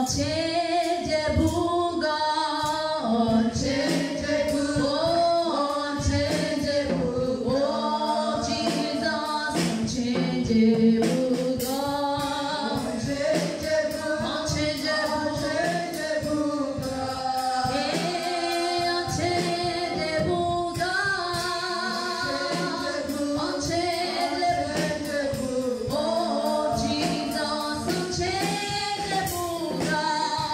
Oh, Jesus, unchangeable God.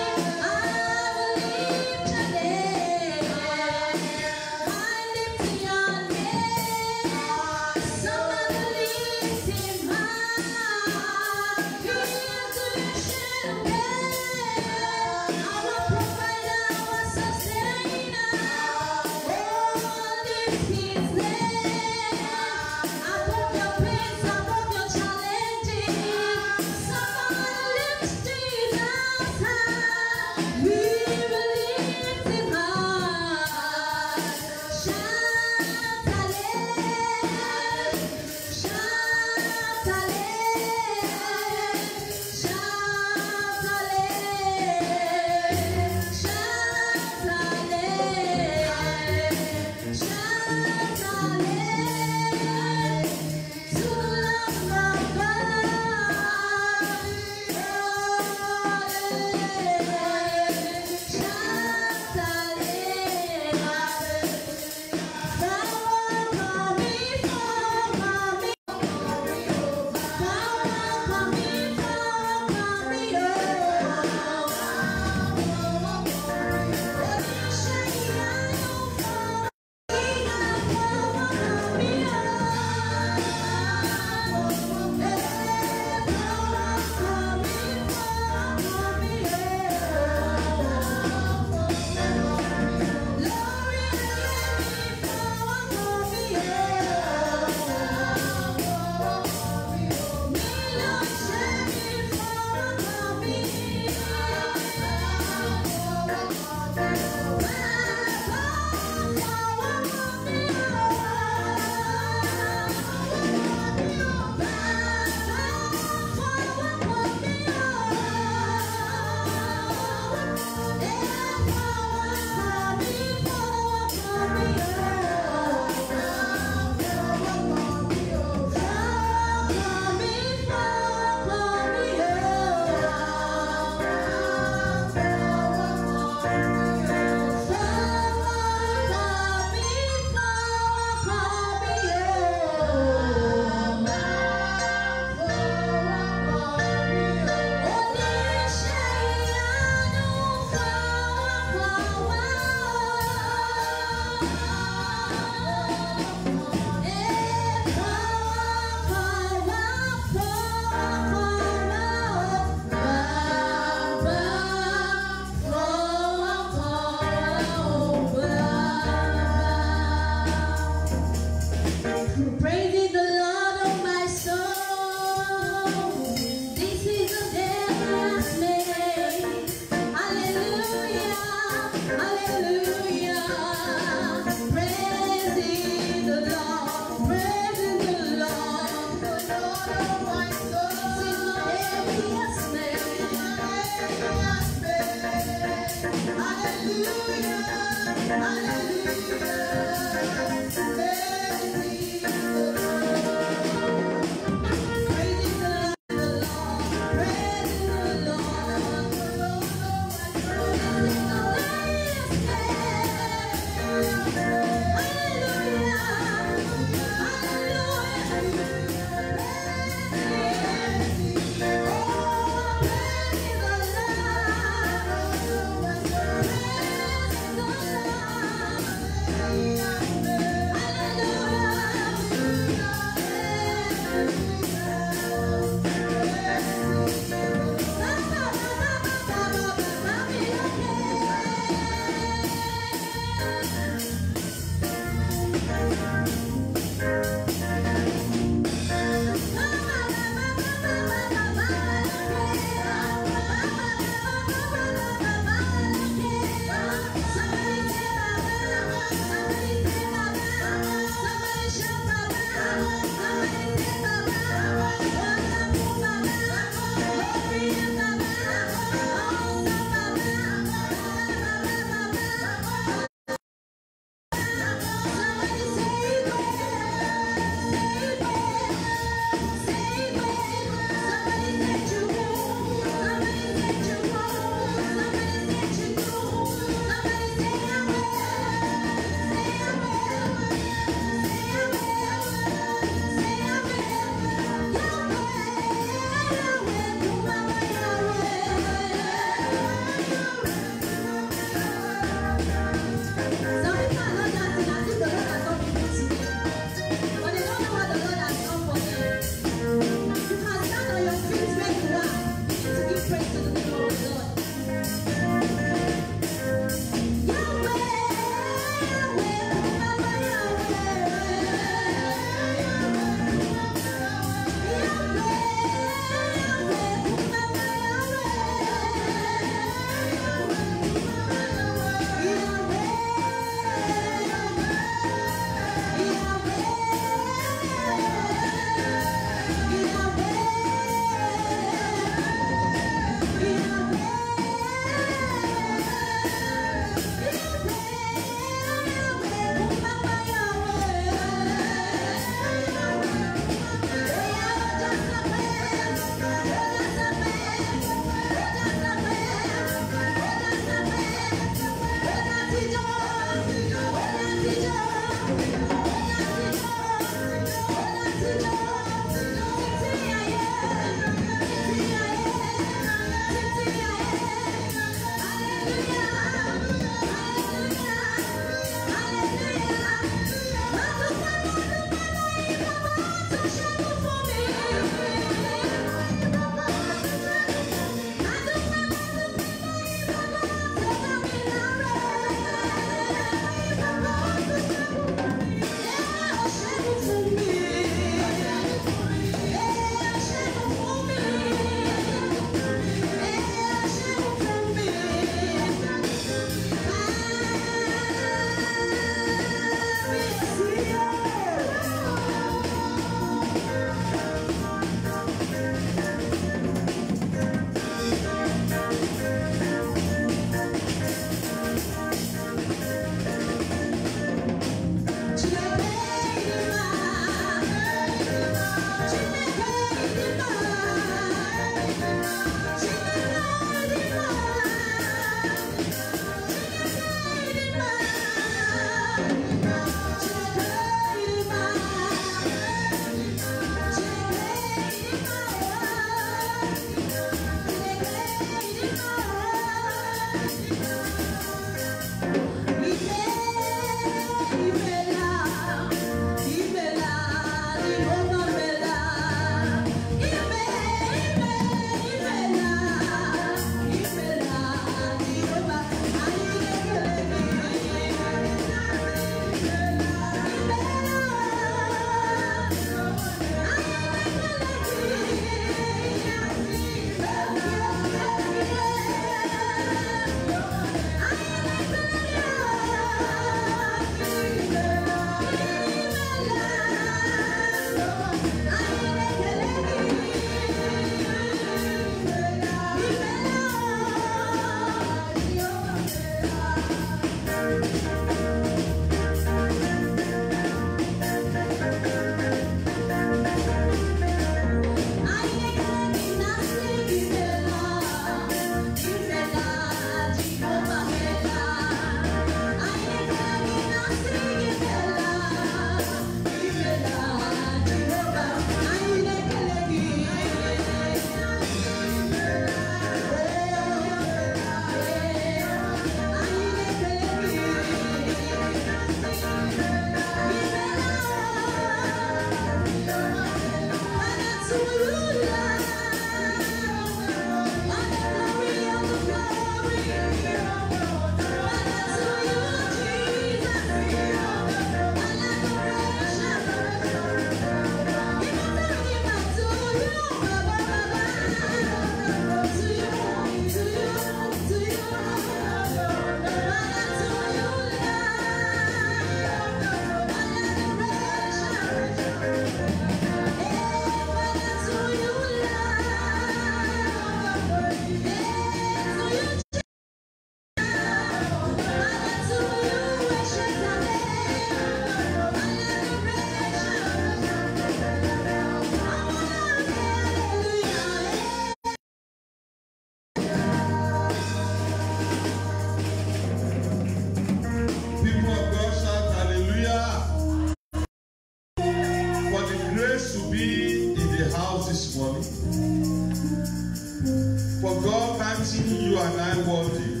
for God counting you and I worthy.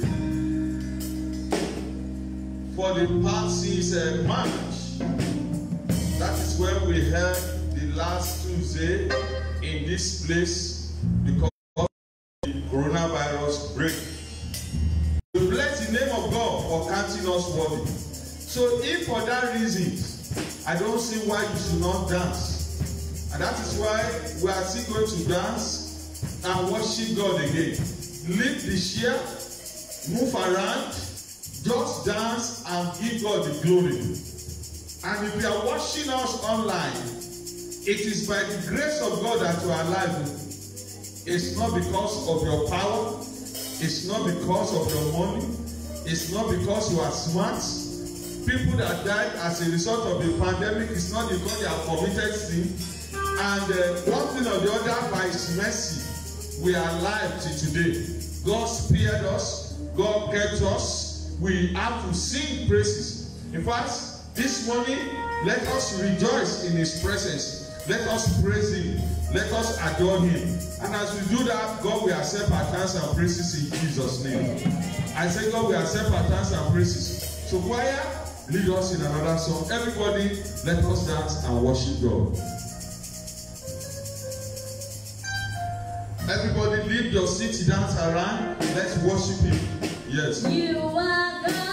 For the past since March, that is when we held the last Tuesday in this place because of the coronavirus break. We bless the name of God for counting us worthy. So if for that reason, I don't see why you should not dance. And that is why we are still going to dance and worship God again. Leave the chair, move around, just dance and give God the glory. And if you are watching us online, it is by the grace of God that you are alive. It's not because of your power. It's not because of your money. It's not because you are smart. People that died as a result of the pandemic is not because they have committed sin. And one thing or the other, by His mercy, we are alive till today. God spared us. God kept us. We have to sing praises. In fact, this morning, let us rejoice in His presence. Let us praise Him. Let us adore Him. And as we do that, God will accept our thanks and praises in Jesus' name. I say God will accept our thanks and praises. So choir, lead us in another song. Everybody, let us dance and worship God. Everybody, leave your seat, dance around. Let's worship Him. Yes. You are God.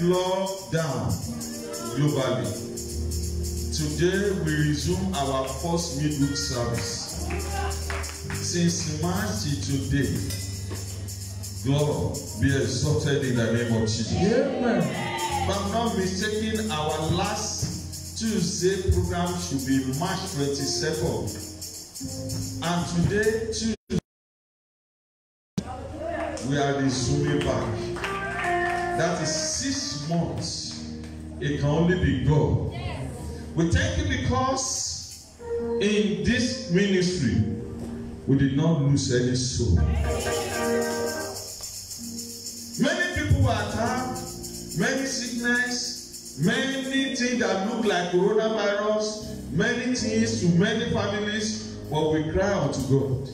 lockdown globally. Today we resume our first midweek service. Since March till today, God be exalted in the name of Jesus. Amen. If I'm not mistaken, our last Tuesday program should be March 22nd. And today, Tuesday, we are resuming back. That is 6 months. It can only be God. We thank you because in this ministry, we did not lose any soul. Many people were attacked, many sickness, many things that look like coronavirus, many things to many families, but we cry unto God.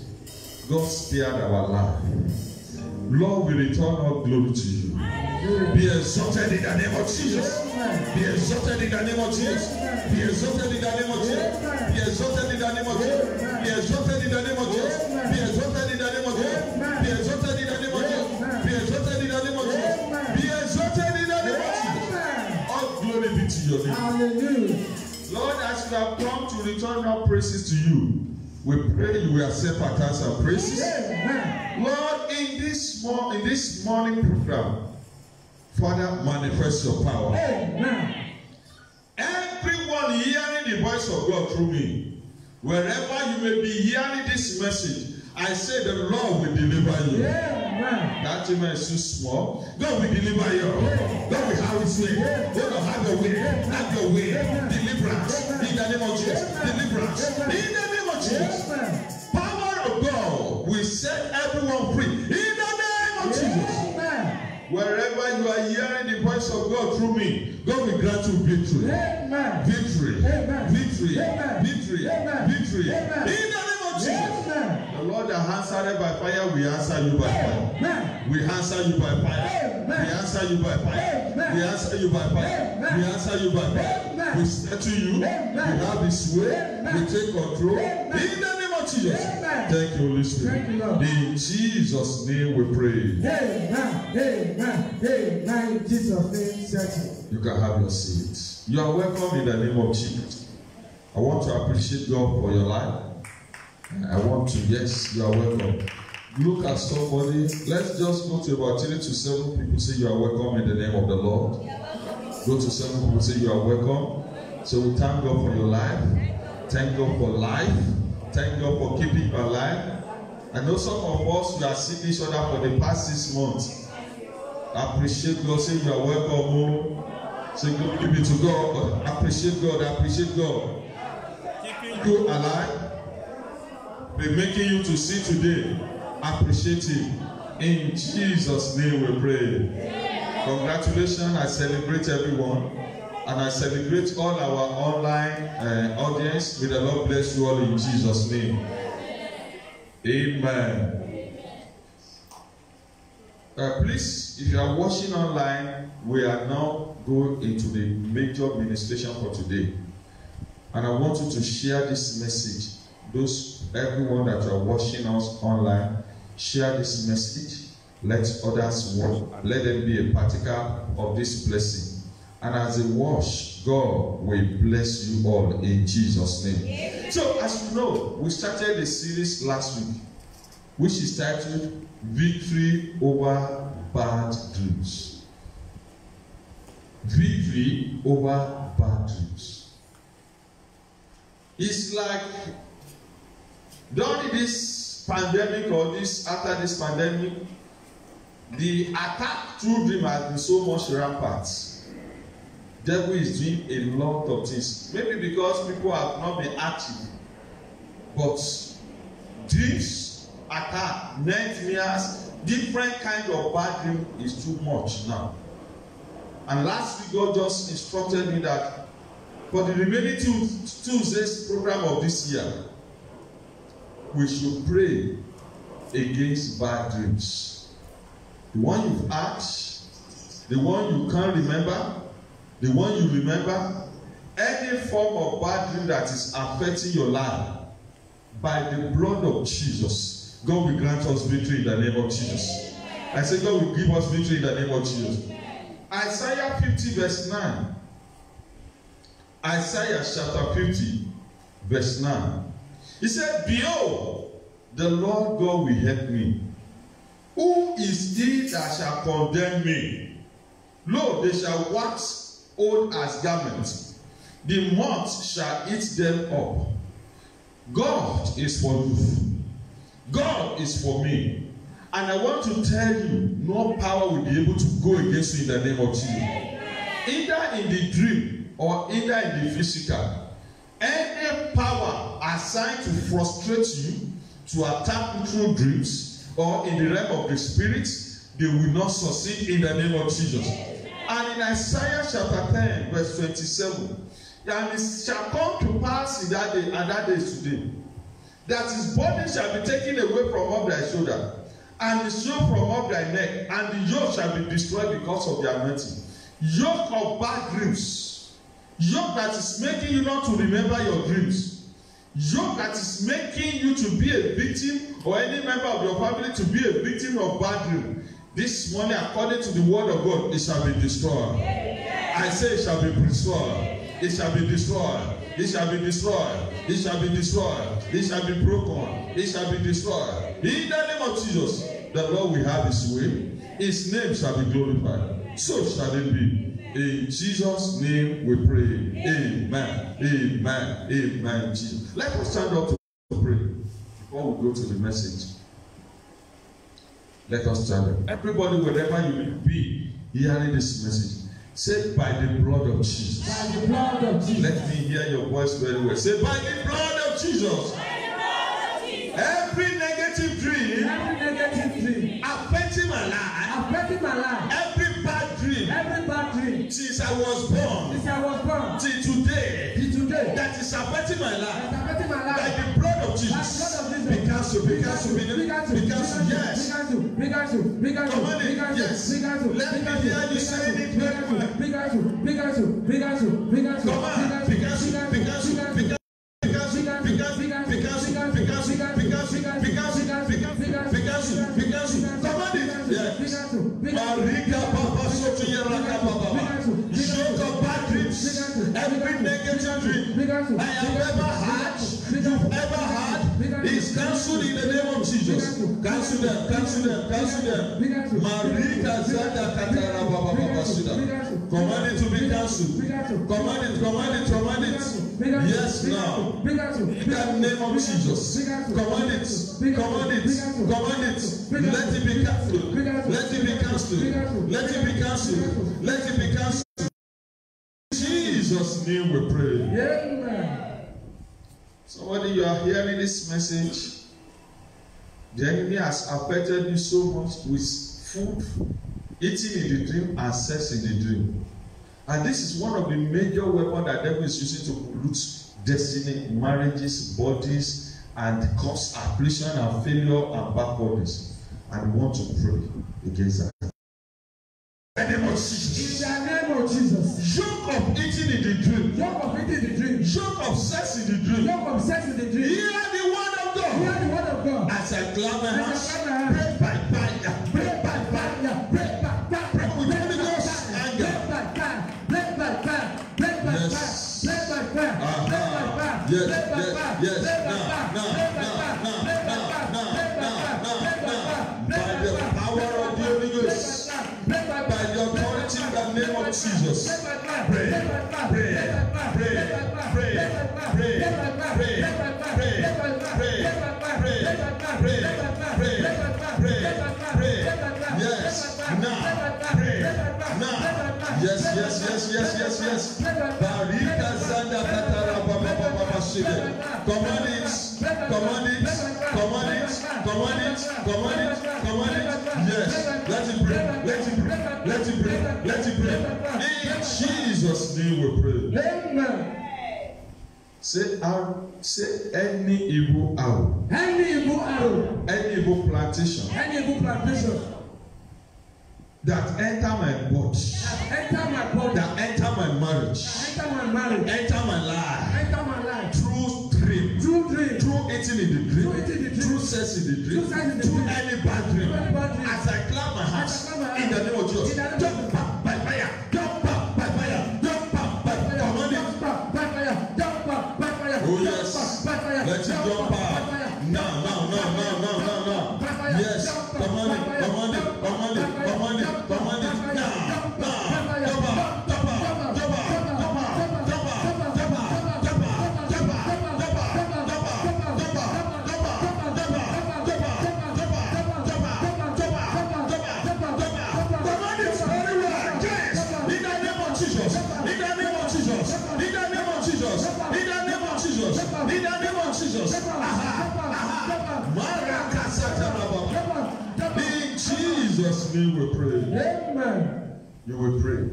God spared our life. Lord, we return all glory to you. Be exalted in the name of Jesus. Be exalted in the name of Jesus. Be exalted in the name of Jesus. Be exalted in the name of Jesus. Be exalted in the name of Jesus. Be exalted in the name of Jesus. Be exalted in the name of Jesus. Be exalted in the name of Jesus. Be exalted in the name of Jesus. All glory be to your name. Hallelujah. Lord, as you have come to return our praises to you, we pray you will accept our thanks and praises. Lord, in this morning program, Father, manifest your power. Amen. Everyone hearing the voice of God through me, wherever you may be hearing this message, I say the Lord will deliver you. Amen. That amen is too small. God will deliver you. God will have his way. God will have your way. Have your way. Deliverance. In the name of Jesus. Deliverance. In the name of Jesus. Power of God will set everyone free. In the name of Jesus. Wherever you are hearing the voice of God through me, God will grant you victory. Amen. Victory. Amen. Victory. Amen. Victory. Amen. Victory. Amen. In the name of Jesus. Amen. The Lord that answered by fire, we answer you by fire. Amen. We answer you by fire. Amen. We answer you by fire. Amen. We answer you by fire. Amen. We answer you by fire. Amen. We say to you, Amen. We have this way. Amen. We take control. Amen. In the name of Jesus. Amen. Thank you, Holy Spirit. Thank you, Lord. In Jesus' name we pray. Amen. Amen. Amen. In Jesus' name, settle. You can have your seat. You are welcome in the name of Jesus. I want to appreciate God for your life. I want to, yes, you are welcome. Look at somebody. Let's just go to about 3 to 7 people. Say you are welcome in the name of the Lord. Go to 7 people. Say you are welcome. So we thank God for your life. Thank God for life. Thank God for keeping you alive. I know some of us, we are seeing each other for the past 6 months. Appreciate God. Say you are welcome. Say glory be to God. Appreciate God. Appreciate God. Keeping you alive. Be making you to see today. Appreciate Him. In Jesus' name we pray. Congratulations. I celebrate everyone. And I celebrate all our online audience. May the Lord bless you all in Jesus' name. Amen. Please, if you are watching online, we are now going into the major ministration for today. And I want you to share this message. Everyone that are watching us online, share this message. Let others watch. Let them be a partaker of this blessing. And as they watch, God will bless you all in Jesus' name. So, as you know, we started a series last week, which is titled Victory Over Bad Dreams. Victory over bad dreams. It's like during this pandemic or after this pandemic, the attack through dream has been so much rampant. Devil is doing a lot of things. Maybe because people have not been active. But dreams, attack, nightmares, different kind of bad dream is too much now. And last week God just instructed me that for the remaining Tuesdays program of this year, we should pray against bad dreams. The one you've asked, the one you can't remember, the one you remember, any form of bad dream that is affecting your life, by the blood of Jesus, God will grant us victory in the name of Jesus. I say God will give us victory in the name of Jesus. Isaiah 50 verse 9. Isaiah chapter 50 verse 9. He said, behold, the Lord God will help me. Who is he that shall condemn me? Lo, they shall wax old as garments. The moth shall eat them up. God is for you. God is for me. And I want to tell you, no power will be able to go against you in the name of Jesus. Either in the dream or either in the physical. Any power assigned to frustrate you, to attack you through dreams, or in the realm of the spirit, they will not succeed in the name of Jesus. And in Isaiah chapter 10, verse 27, and it shall come to pass in that day, and that day is today, that his body shall be taken away from off thy shoulder, and his yoke from off thy neck, and the yoke shall be destroyed because of their anointing. Yoke of bad dreams, yoke that is making you not to remember your dreams, yoke that is making you to be a victim, or any member of your family to be a victim of bad dream. This morning, according to the word of God, it shall be destroyed. I say it shall be destroyed. It shall be destroyed. It shall be destroyed. It shall be destroyed. It shall be broken. It shall be destroyed. In the name of Jesus, the Lord will have his way. His name shall be glorified. So shall it be. In Jesus' name we pray. Amen. Amen. Amen. Jesus. Let us stand up to pray before we go to the message. Let us stand up. Everybody, wherever you may be hearing this message, say, by the blood of Jesus. By the blood of Jesus. Let me hear your voice very well. Say, by the blood of Jesus. By the blood of Jesus. Every negative dream affecting my life. Every bad dream since I was born till today that is affecting my life. By the blood of Jesus. Be cancelled. Yes. Let me hear you saying it very well. Come on. Be cancelled. Every negative dream I have you've ever had, is cancelled in the name of Jesus. Cancel them. Marika Zanda Katara Baba Babasuda. Command it to be cancelled. Command it. Yes, now. In the name of Jesus. Command it. Let it be cancelled. Let it be cancelled. In Jesus' name we pray. Amen. Somebody, you are hearing this message. The enemy has affected you so much with food, eating in the dream, and sex in the dream. And this is one of the major weapons that the devil is using to pollute destiny, marriages, bodies, and cause affliction and failure and backwardness. And we want to pray against that. In the name of Jesus. In the name of Jesus. Yoke of eating in the dream. Yoke of sex in the dream. Hear the word of God. As I clap my hands, pray by fire. Pray with Holy Ghost anger. Yes. By the power of the Holy Ghost. By the authority in the name of Jesus. Pray. Yes. Now. Pray. Now. Yes. Barika Zanda Katara Baba Shide. Command it. Yes. Let it pray. In Jesus' name we pray. Amen. Say any evil arrow. Any evil plantation. That enter my body. That enter my marriage. Enter my life. Through dream. Through eating in the dream. Through sex in the dream. Through any bad dream. As I clap my hands in the name of Jesus. Jump by fire. Jesus' name we pray. Amen. You will pray.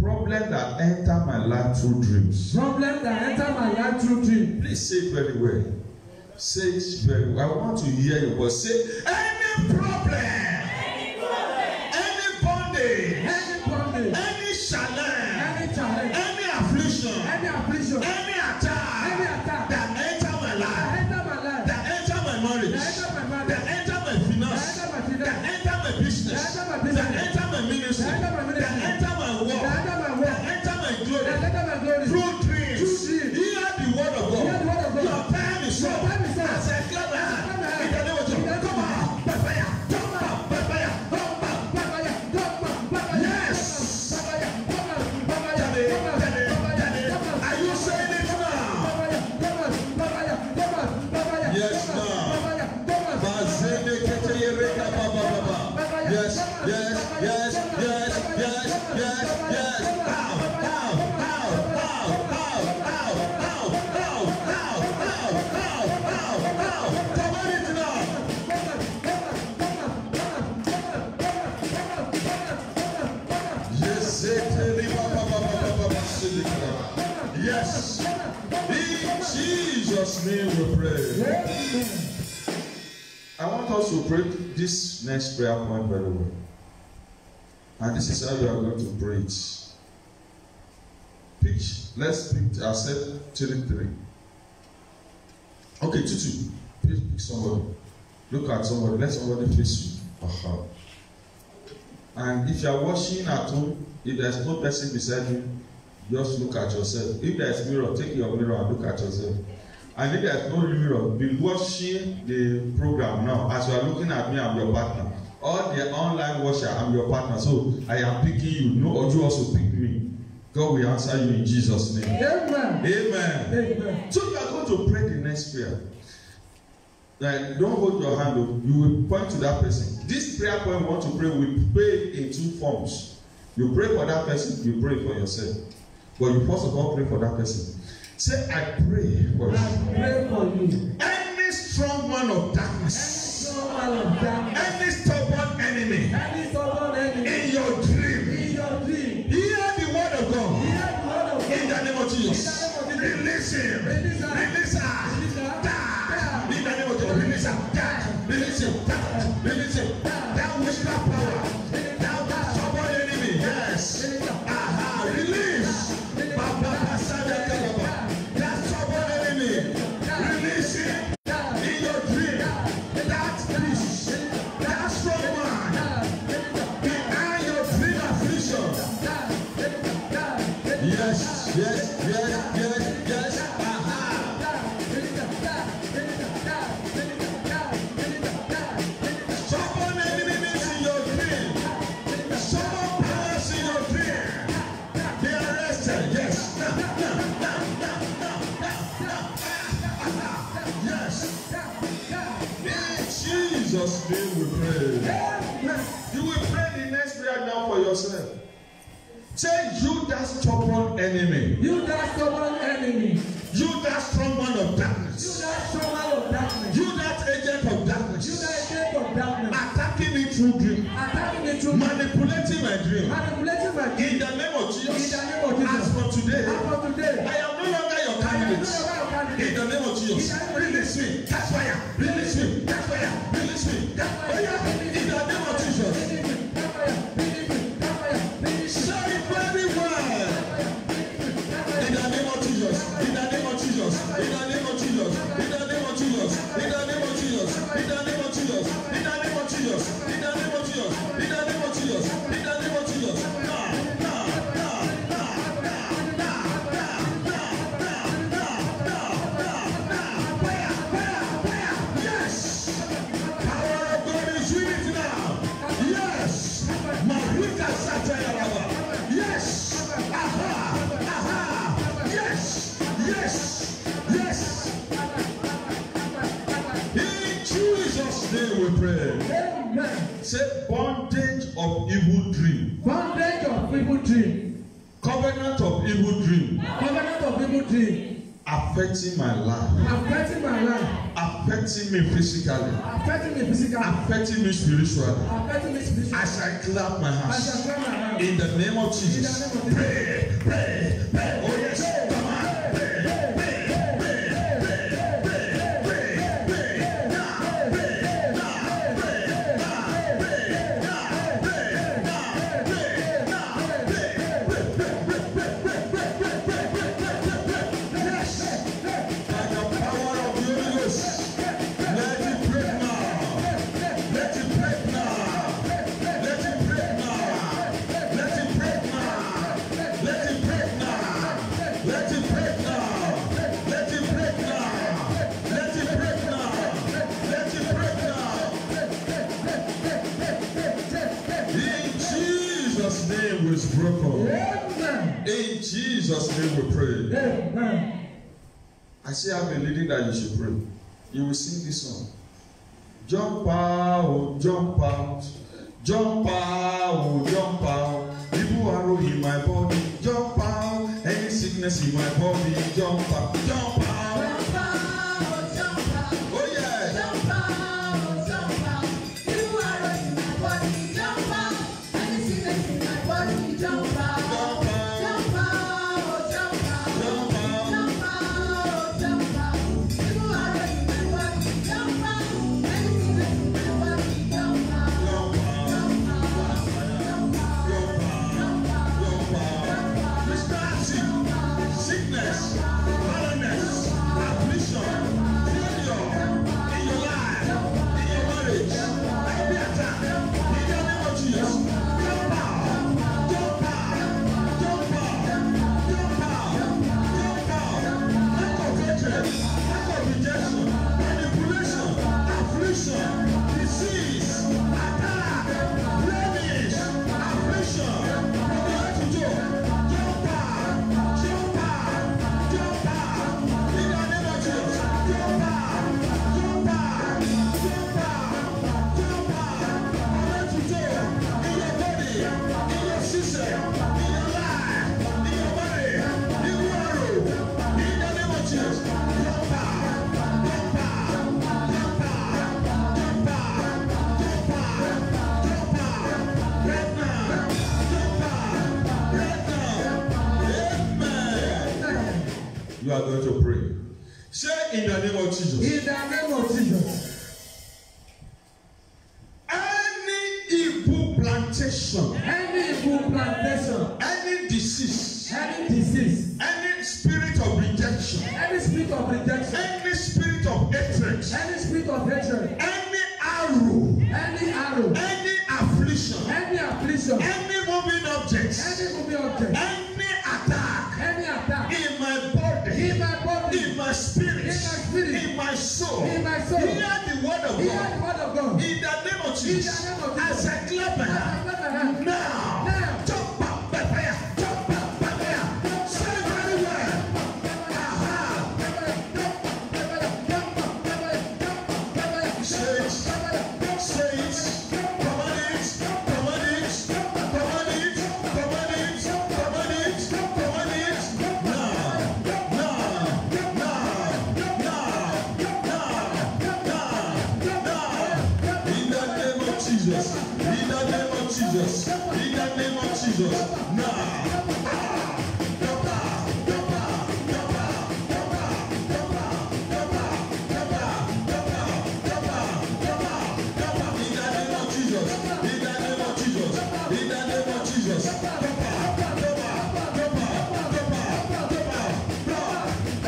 Problem that enter my life through dreams. Problem that enter my life through dreams. Please say it very well. Say it very well. I want to hear you, but say any problem, any bondage, any challenge, any affliction, any attack that enter my life, that enter my marriage, that enter my finance, that enter my business, that enter my ministry, that enter my work, that enter my glory, through dreams. Hear the word of God. Your time is up. I said, clap my hand. In the name of Jesus. Come on. By fire. Come on. By fire. Yes. Are you saying it now? Yes, now. Yes, yes, yes, yes, yes, yes, yes. Yes. In Jesus' name we pray. I want us to pray this next prayer point very well. And this is how you are going to pray it. Let's pick ourselves 3-3. Okay, 2-2. Please pick somebody. Look at somebody. Let somebody face you. And if you are watching at home, if there is no person beside you, just look at yourself. If there is mirror, take your mirror and look at yourself. And if there is no mirror, be watching the program now. As you are looking at me, I'm your partner. All the online watcher, I'm your partner. So I am picking you. No, you also pick me. God will answer you in Jesus' name. Amen. Amen. Amen. So you are going to pray the next prayer. Like, don't hold your hand up. You will point to that person. This prayer point we want to pray, we pray in two forms. You pray for that person, you pray for yourself. But you first of all pray for that person. Say, I pray for you. I pray for you. Any strong man of darkness, any stubborn enemy, in your dream, hear the word of God. In the name of Jesus. Release him. Release her. Die. In the name of Jesus. Release her. Die. Release him. Die. Release him. That witchcraft power. That stubborn enemy. Yes. Release. That stubborn enemy. Release him. In your dream. That peace. That strong man. Behind your dream affliction. Yes. Yes. Yes. Yes. Yes. Stubborn enemies in your dream. Stubborn powers in your dream. They are arrested. Yes. Yes. In Jesus' name we pray. You will pray the next prayer now for yourself. Say, you that stubborn enemy. You that stubborn enemy. You that strong man of darkness. You that strong man of darkness. You that agent of darkness. You that agent of darkness. Attacking me through dream. Attacking me through Manipulating my dream. manipulating my dream. In the name of Jesus. In the name of Jesus. As for today. As for today. I am no longer your candidate. In the name of Jesus. Release me. Catch fire. Release me. Catch fire. Release me. Catch fire. In the name of Jesus. Say it very well. In the name of Jesus. In the name of Jesus. In the name of Jesus. In the name of Jesus. In the name of Jesus. In the name of Jesus. In the name of Jesus. In the name of Jesus. In the name of Jesus. In the name of Jesus. Yes. Power of God is pray. Amen. Say bondage of evil dream. Bondage of evil dream. Covenant of evil dream. Covenant of evil dream. Affecting my life. Affecting my life. Affecting me physically. Affecting me physically. Affecting me spiritually. Affecting me spiritually. As I clap my I hands. shall clap my hands. In the name of Jesus. In the name of Jesus. Pray, pray, pray. Oh yes, come on. Pray, pray, pray, pray, pray, pray, pray, pray. Now, pray, now, pray, now, pray, now, pray, now, pray, now, pray, yes. By the power of the Holy Ghost, let it break now. Let it break now. Let it break now. Let it break now. Let it break now. Let it break now. Let it break now. Let it break now. Let it break now. In Jesus' name was broken. Amen. In Jesus' name we pray. Amen. I say I'm a leading that you should pray. You will sing this song. Jump out, jump out, jump out, jump out. Evil arrow in my body, jump out. Any sickness in my body, jump out, jump out. Oh yeah. Jump out. Sickness, barrenness, affliction, failure in your life, in your marriage, every attack, in the name of Jesus. Jump out, jump out, jump out, jump out, jump out. Lack of hatred, lack of rejection, manipulation, affliction, disease, attack, blemish, affliction, from the head to toe. Jump out. Jump out, jump out, in the name of Jesus. Jump out, jump out, jump out, jump out, from head to toe, in your body, in your system, in your life, in your body, in your arrow, in the name of Jesus. Jump out, jump out, jump out, jump out, jump out, jump out, right now, jump out, right now. Amen. You are going to pray. Say in the name of Jesus. In the name of Jesus. Any evil plantation, Any evil plantation, any disease, any spirit of rejection, any spirit of rejection, any spirit of hatred, any spirit of hatred, any arrow, any arrow, any affliction, any affliction, any moving objects, any moving object, any attack in my body, in my body, in my spirit, in my soul, in my soul. Hear the word of Hear God. the word of God. In the name of Jesus. In the name of Jesus. As I clap my hand. Clap my hand. Now. Jump up by fire. Jump up by fire. Say it very well. Aha. Say it. Say it. Command it. Command it. Command it. Command it. Command it. Command it. Now. In the name of Jesus. In the name of Jesus. In the name of Jesus. Now.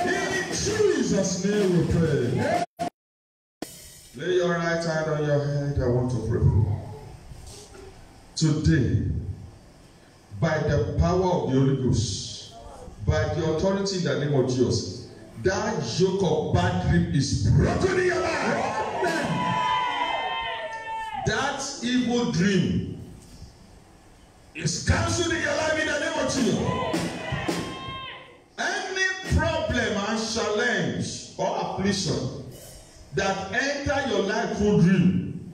In Jesus' name we pray. Lay your right hand on your head. I want to pray. Today, by the power of the Holy Ghost, by the authority in the name of Jesus, that yoke of bad dream is broken in your life. That evil dream is cancelled in your life in the name of Jesus. Any problem and challenge or affliction that enter your life through dream,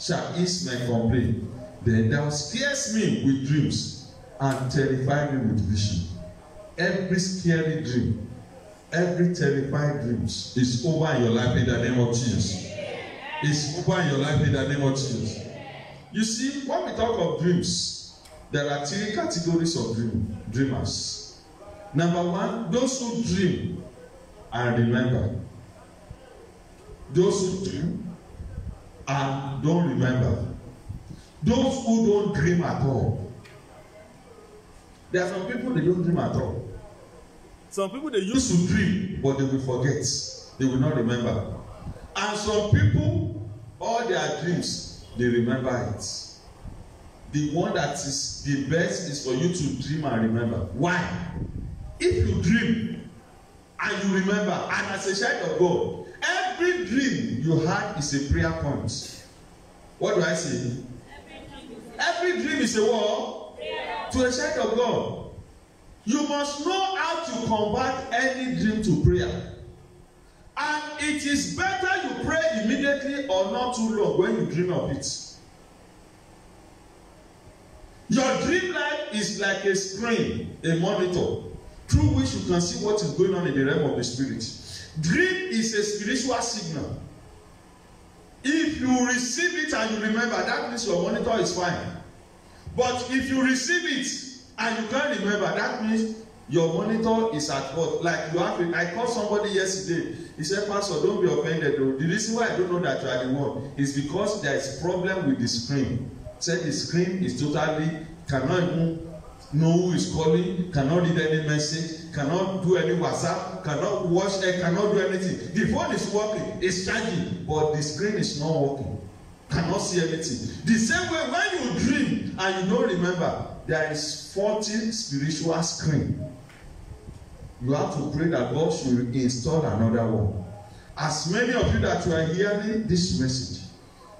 shall ease my complaint. Then thou scarest me with dreams and terrify me with vision. Every scary dream, every terrifying dreams is over in your life in the name of Jesus. It's over in your life in the name of Jesus. You see, when we talk of dreams, there are three categories of dreamers. Number one, those who dream and remember. Those who dream and don't remember. Those who don't dream at all. There are some people, they don't dream at all. Some people, they used to dream, but they will forget. They will not remember. And some people, all their dreams, they remember it. The one that is the best is for you to dream and remember. Why? If you dream and you remember, and as a child of God, every dream you had is a prayer point. What do I say? Every dream is a what? To a child of God. You must know how to convert any dream to prayer. And it is better you pray immediately or not too long when you dream of it. Your dream life is like a screen, a monitor, through which you can see what is going on in the realm of the spirit. Dream is a spiritual signal. If you receive it and you remember, that means your monitor is fine. But if you receive it and you can't remember, that means your monitor is at fault. Like you have, I called somebody yesterday. He said, Pastor, don't be offended though. The reason why I don't know that you are the one is because there is problem with the screen. He said the screen is totally, cannot even know who is calling, cannot read any message, cannot do any WhatsApp, cannot watch, cannot do anything. The phone is working, it's charging, but the screen is not working. Cannot see anything. The same way when you dream and you don't remember, there is faulty spiritual screen. You have to pray that God should install another one. As many of you that you are hearing this message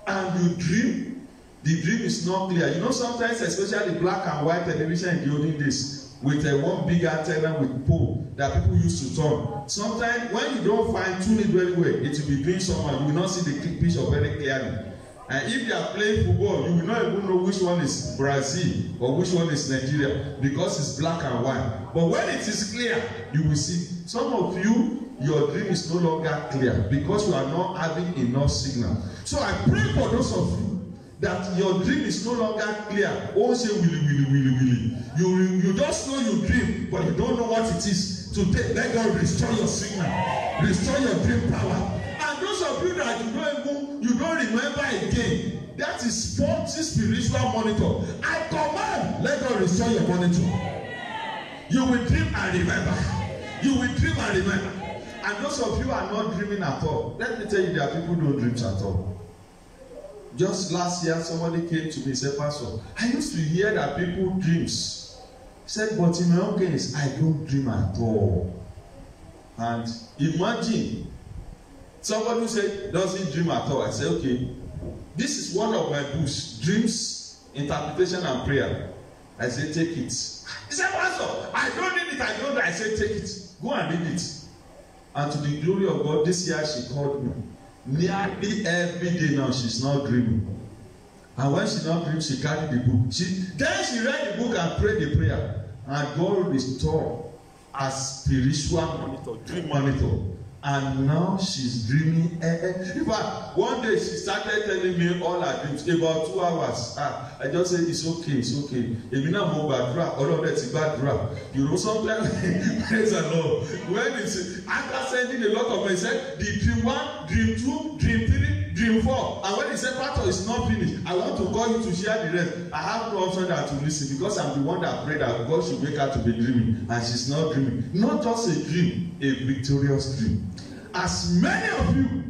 and you dream, the dream is not clear. You know, sometimes, especially black and white television in the olden days, with a one big antenna with pole that people used to turn. Sometimes when you don't fine tune it very well, it will be doing somehow. You will not see the picture very clearly. And if they are playing football, you will not even know which one is Brazil or which one is Nigeria because it's black and white. But when it is clear, you will see. Some of you, your dream is no longer clear because you are not having enough signal. So I pray for those of you that your dream is no longer clear. Oh, say willy. You just know you dream, but you don't know what it is. Today, let God restore your signal, restore your dream power. And those of you that you don't remember again, that is faulty spiritual monitor. I command, let God restore your monitor. You will dream and remember. You will dream and remember. And those of you are not dreaming at all. Let me tell you, there are people who don't dream at all. Just last year, somebody came to me and said, Pastor, I used to hear that people dreams. He said, but in my own case, I don't dream at all. And imagine somebody who said, doesn't dream at all. I said, okay, this is one of my books, Dreams, Interpretation and Prayer. I said, take it. He said, Pastor, I don't need it, I don't. I said, take it. Go and read it. And to the glory of God, this year she called me. Nearly every day now, she's not dreaming. And when she not dreaming, she carried the book. Then she read the book and prayed the prayer. And God restored her spiritual monitor, dream monitor. And now she's dreaming. In fact, one day she started telling me all her dreams about 2 hours. I just said, it's okay, it's okay. You know, sometimes, praise the Lord. When it's after sending a lot of messages, the dream 1, dream 2, dream 3, dream 4. And when he said, Pastor, it's not finished, I want to call you to share the rest. I have no option than to listen because I'm the one that prayed that God should make her to be dreaming. And she's not dreaming. Not just a dream, a victorious dream. As many of you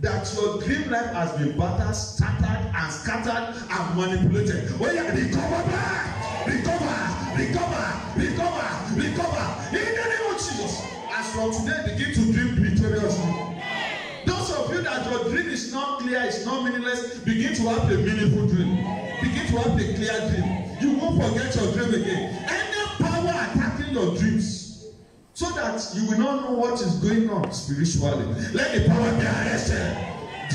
that your dream life has been battered, scattered, and scattered and manipulated. Oh yeah, recover back! Recover! In the name of Jesus. As from today, begin to dream victoriously. Those of you that your dream is not clear, it's not meaningless, begin to have a meaningful dream. Begin to have a clear dream. You won't forget your dream again. Any power attacking your dreams, so that you will not know what is going on spiritually. Let the power be arrested.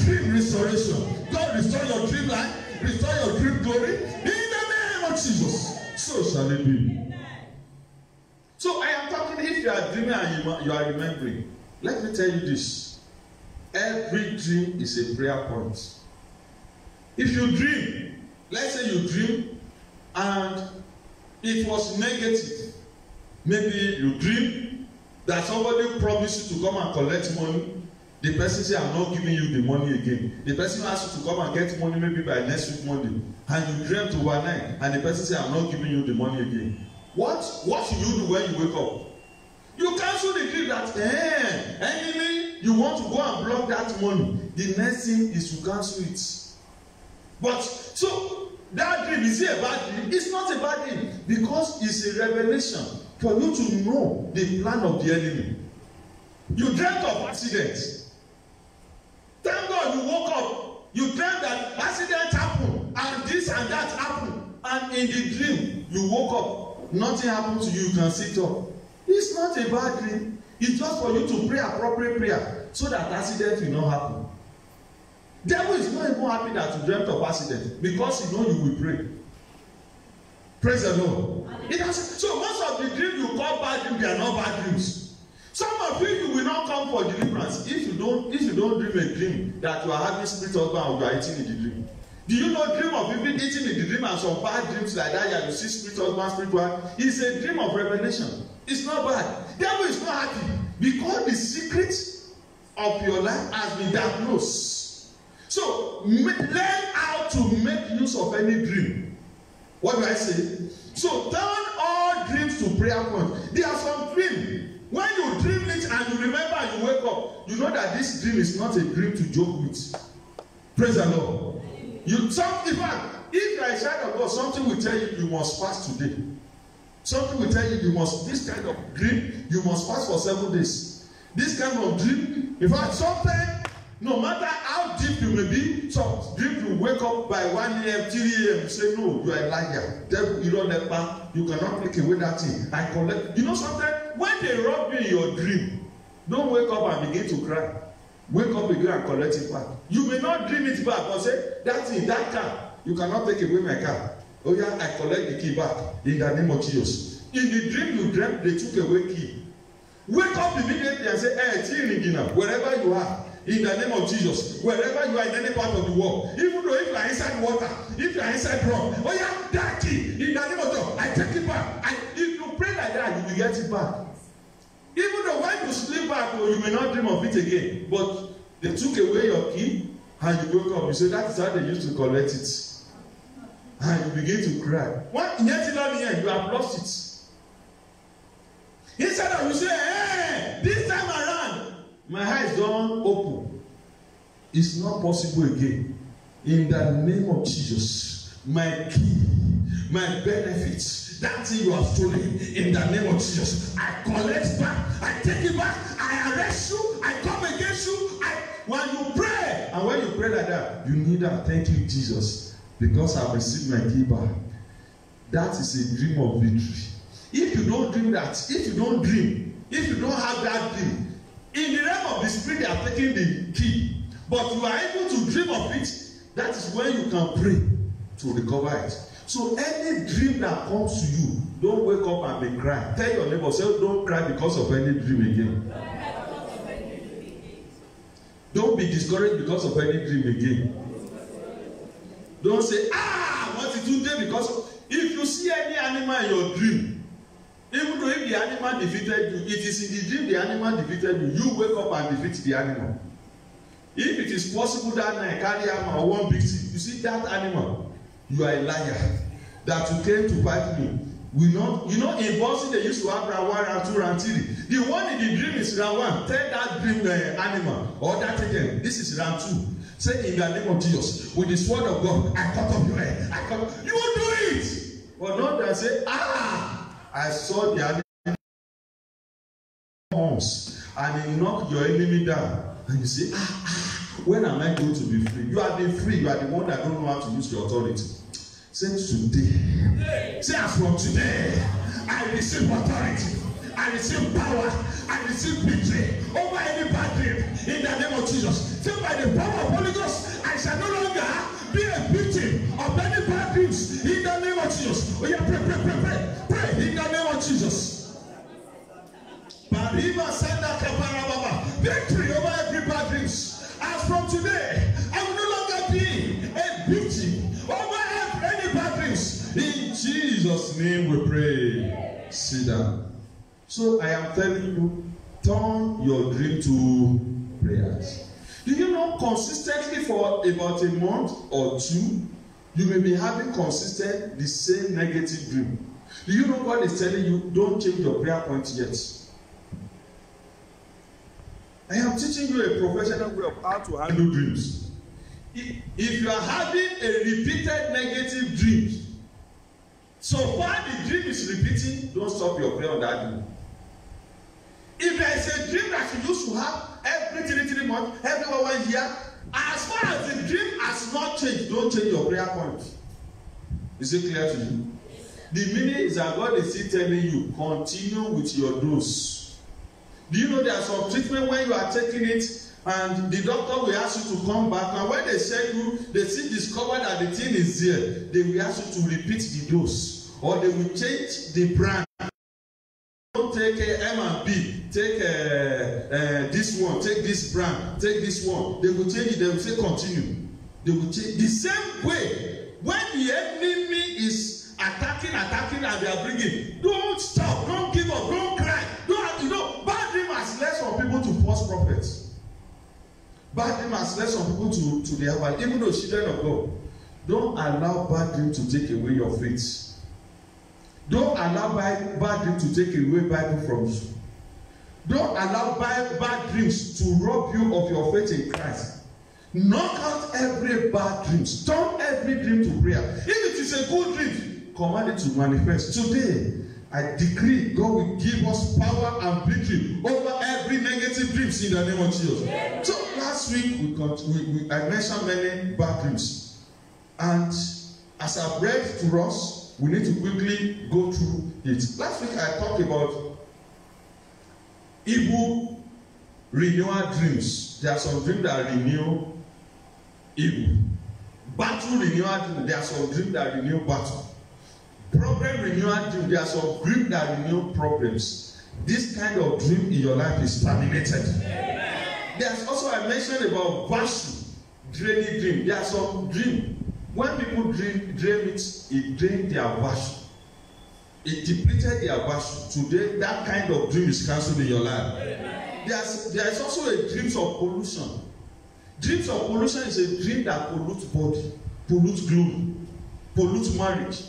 Dream restoration. God restore your dream life, restore your dream glory in the name of Jesus. So shall it be. So I am talking, if you are dreaming and you are remembering, let me tell you this. Every dream is a prayer point. If you dream, let's say you dream and it was negative. Maybe you dream that somebody promised you to come and collect money. The person say, I'm not giving you the money again. The person asks you to come and get money maybe by next week Monday. And you dreamt overnight and the person say, I'm not giving you the money again. What should you do when you wake up? You cancel the dream that enemy, you want to go and block that money. The next thing is to cancel it. But so that dream, is it a bad dream? It's not a bad dream because it's a revelation for you to know the plan of the enemy. You dreamt of accidents. Thank God you woke up. You dreamt that accident happened and this and that happened. And in the dream, you woke up. Nothing happened to you. You can sit up. It's not a bad dream. It's just for you to pray appropriate prayer so that accident will not happen. Devil is not even happy that you dreamt of accident because you know you will pray. Praise the Lord. So most of the dreams you call bad dreams, they are not bad dreams. Some of you will not come for deliverance if you don't dream a dream that you are having spirit husband or you are eating in the dream. Do you know dream of people eating in the dream and some bad dreams like that? Yeah, you see spirit husband, spirit wife. It's a dream of revelation. It's not bad. Devil is not happy because the secret of your life has been diagnosed. So learn how to make use of any dream. What do I say? So turn all dreams to prayer points. There are some dreams. When you dream it and you remember and you wake up, you know that this dream is not a dream to joke with. Praise the Lord. In fact, if you are a child of God, something will tell you must fast today. Something will tell you must, this kind of dream, you must fast for 7 days. This kind of dream, in fact, sometimes, no matter how deep you may be, some dream you wake up by 1 a.m., 3 a.m., you say, no, you are a liar. Devil, you don't let back. You cannot take away that thing. I collect. You know, sometimes when they rob you in your dream, don't wake up and begin to cry. Wake up again and collect it back. You may not dream it back, but say, that thing, that car, you cannot take away my car. Oh yeah, I collect the key back in the name of Jesus. In the dream you dreamt, they took away key. Wake up immediately and say, hey, Tirigina, wherever you are, in the name of Jesus, wherever you are in any part of the world, even though if you are inside water, if you are inside rock, oh yeah, that key, in the name of God, I take it back. If you pray like that, you will get it back. Even though when you sleep back, you may not dream of it again, but they took away your key, and you wake up, you say, that is how they used to collect it. And you begin to cry. When you have lost it. Instead of you say, hey, this time around, my eyes don't open. It's not possible again. In the name of Jesus, my key, my benefits, that thing you have stolen, in the name of Jesus, I collect back, I take it back, I arrest you, I come against you. When you pray, and when you pray like that, you need that. Thank you, Jesus, because I've received my key back. That is a dream of victory. If you don't dream that, if you don't have that dream, in the realm of the spirit, they are taking the key, but you are able to dream of it. That is when you can pray to recover it. So any dream that comes to you, don't wake up and be crying. Tell your neighbor, say, don't cry because of any dream again. Don't be discouraged because of any dream again. Don't say, what did you do? Because if you see any animal in your dream, even though if the animal defeated you, it is in the dream the animal defeated you. You wake up and defeat the animal. If it is possible that night carry hammer or one big stick, you see that animal, you are a liar. That you came to fight me. We not, in boxing they used to have round 1, round 2, round 3. The one in the dream is round 1. Tell that dream animal or that again. This is round 2. Say in the name of Jesus, with the sword of God, I cut off your head. You will do it. But not that say, I saw the animal horns and he knocked your enemy down. And you say, when am I going to be free? You have been free. You are the one that don't know how to use your authority. Say today. Say as from today, I receive authority. I receive power. I receive victory over any bad dream in the name of Jesus. Say, by the power of Holy Ghost, I shall no longer be a victim of any bad dreams in the name of Jesus. Oh yeah, pray in the name of Jesus. Victory over every bad dreams. As from today, I will no longer be a victim over any bad dreams. In Jesus' name we pray. Sit down. So I am telling you, turn your dream to prayers. Do you know consistently for about a month or two, you may be having consistent the same negative dream. Do you know God is telling you, don't change your prayer point yet? I am teaching you a professional way of how to handle dreams. If you are having a repeated negative dream, so far the dream is repeating, don't stop your prayer on that dream. If there is a dream that you used to have every 3 months, every 1 year, as far as the dream has not changed, don't change your prayer point. Is it clear to you? The meaning is that God is still telling you, continue with your dose. Do you know there are some treatment when you are taking it and the doctor will ask you to come back, and when they send you, they still discover that the thing is there, they will ask you to repeat the dose, or they will change the brand. Don't take M and B, take this one, take this brand, take this one. They will change it, they will say continue. They will change the same way. When the enemy is attacking, and they are bringing, don't stop, don't give up, don't cry. Bad dream has led some people to false prophets. Bad dream has led some people to the Bible. Even though children of God, don't allow bad dream to take away your faith. Don't allow bad dreams to take away Bible from you. Don't allow bad dreams to rob you of your faith in Christ. Knock out every bad dream. Turn every dream to prayer. If it is a good dream, command it to manifest. Today, I decree God will give us power and victory over every negative dreams in the name of Jesus. So last week I mentioned many bad dreams, and as I read to us, we need to quickly go through it. Last week I talked about evil renewal dreams. There are some dreams that renew evil. Battle renewal dreams. There are some dreams that renew battle. Problem renewal dream, there are some dreams that renew problems. This kind of dream in your life is terminated. There's also, I mentioned about virtue, draining dream. There are some dreams, when people dream it drained their virtue. It depleted their virtue. Today, that kind of dream is cancelled in your life. There is also a dreams of pollution. Dreams of pollution is a dream that pollutes body, pollutes glory, pollutes marriage,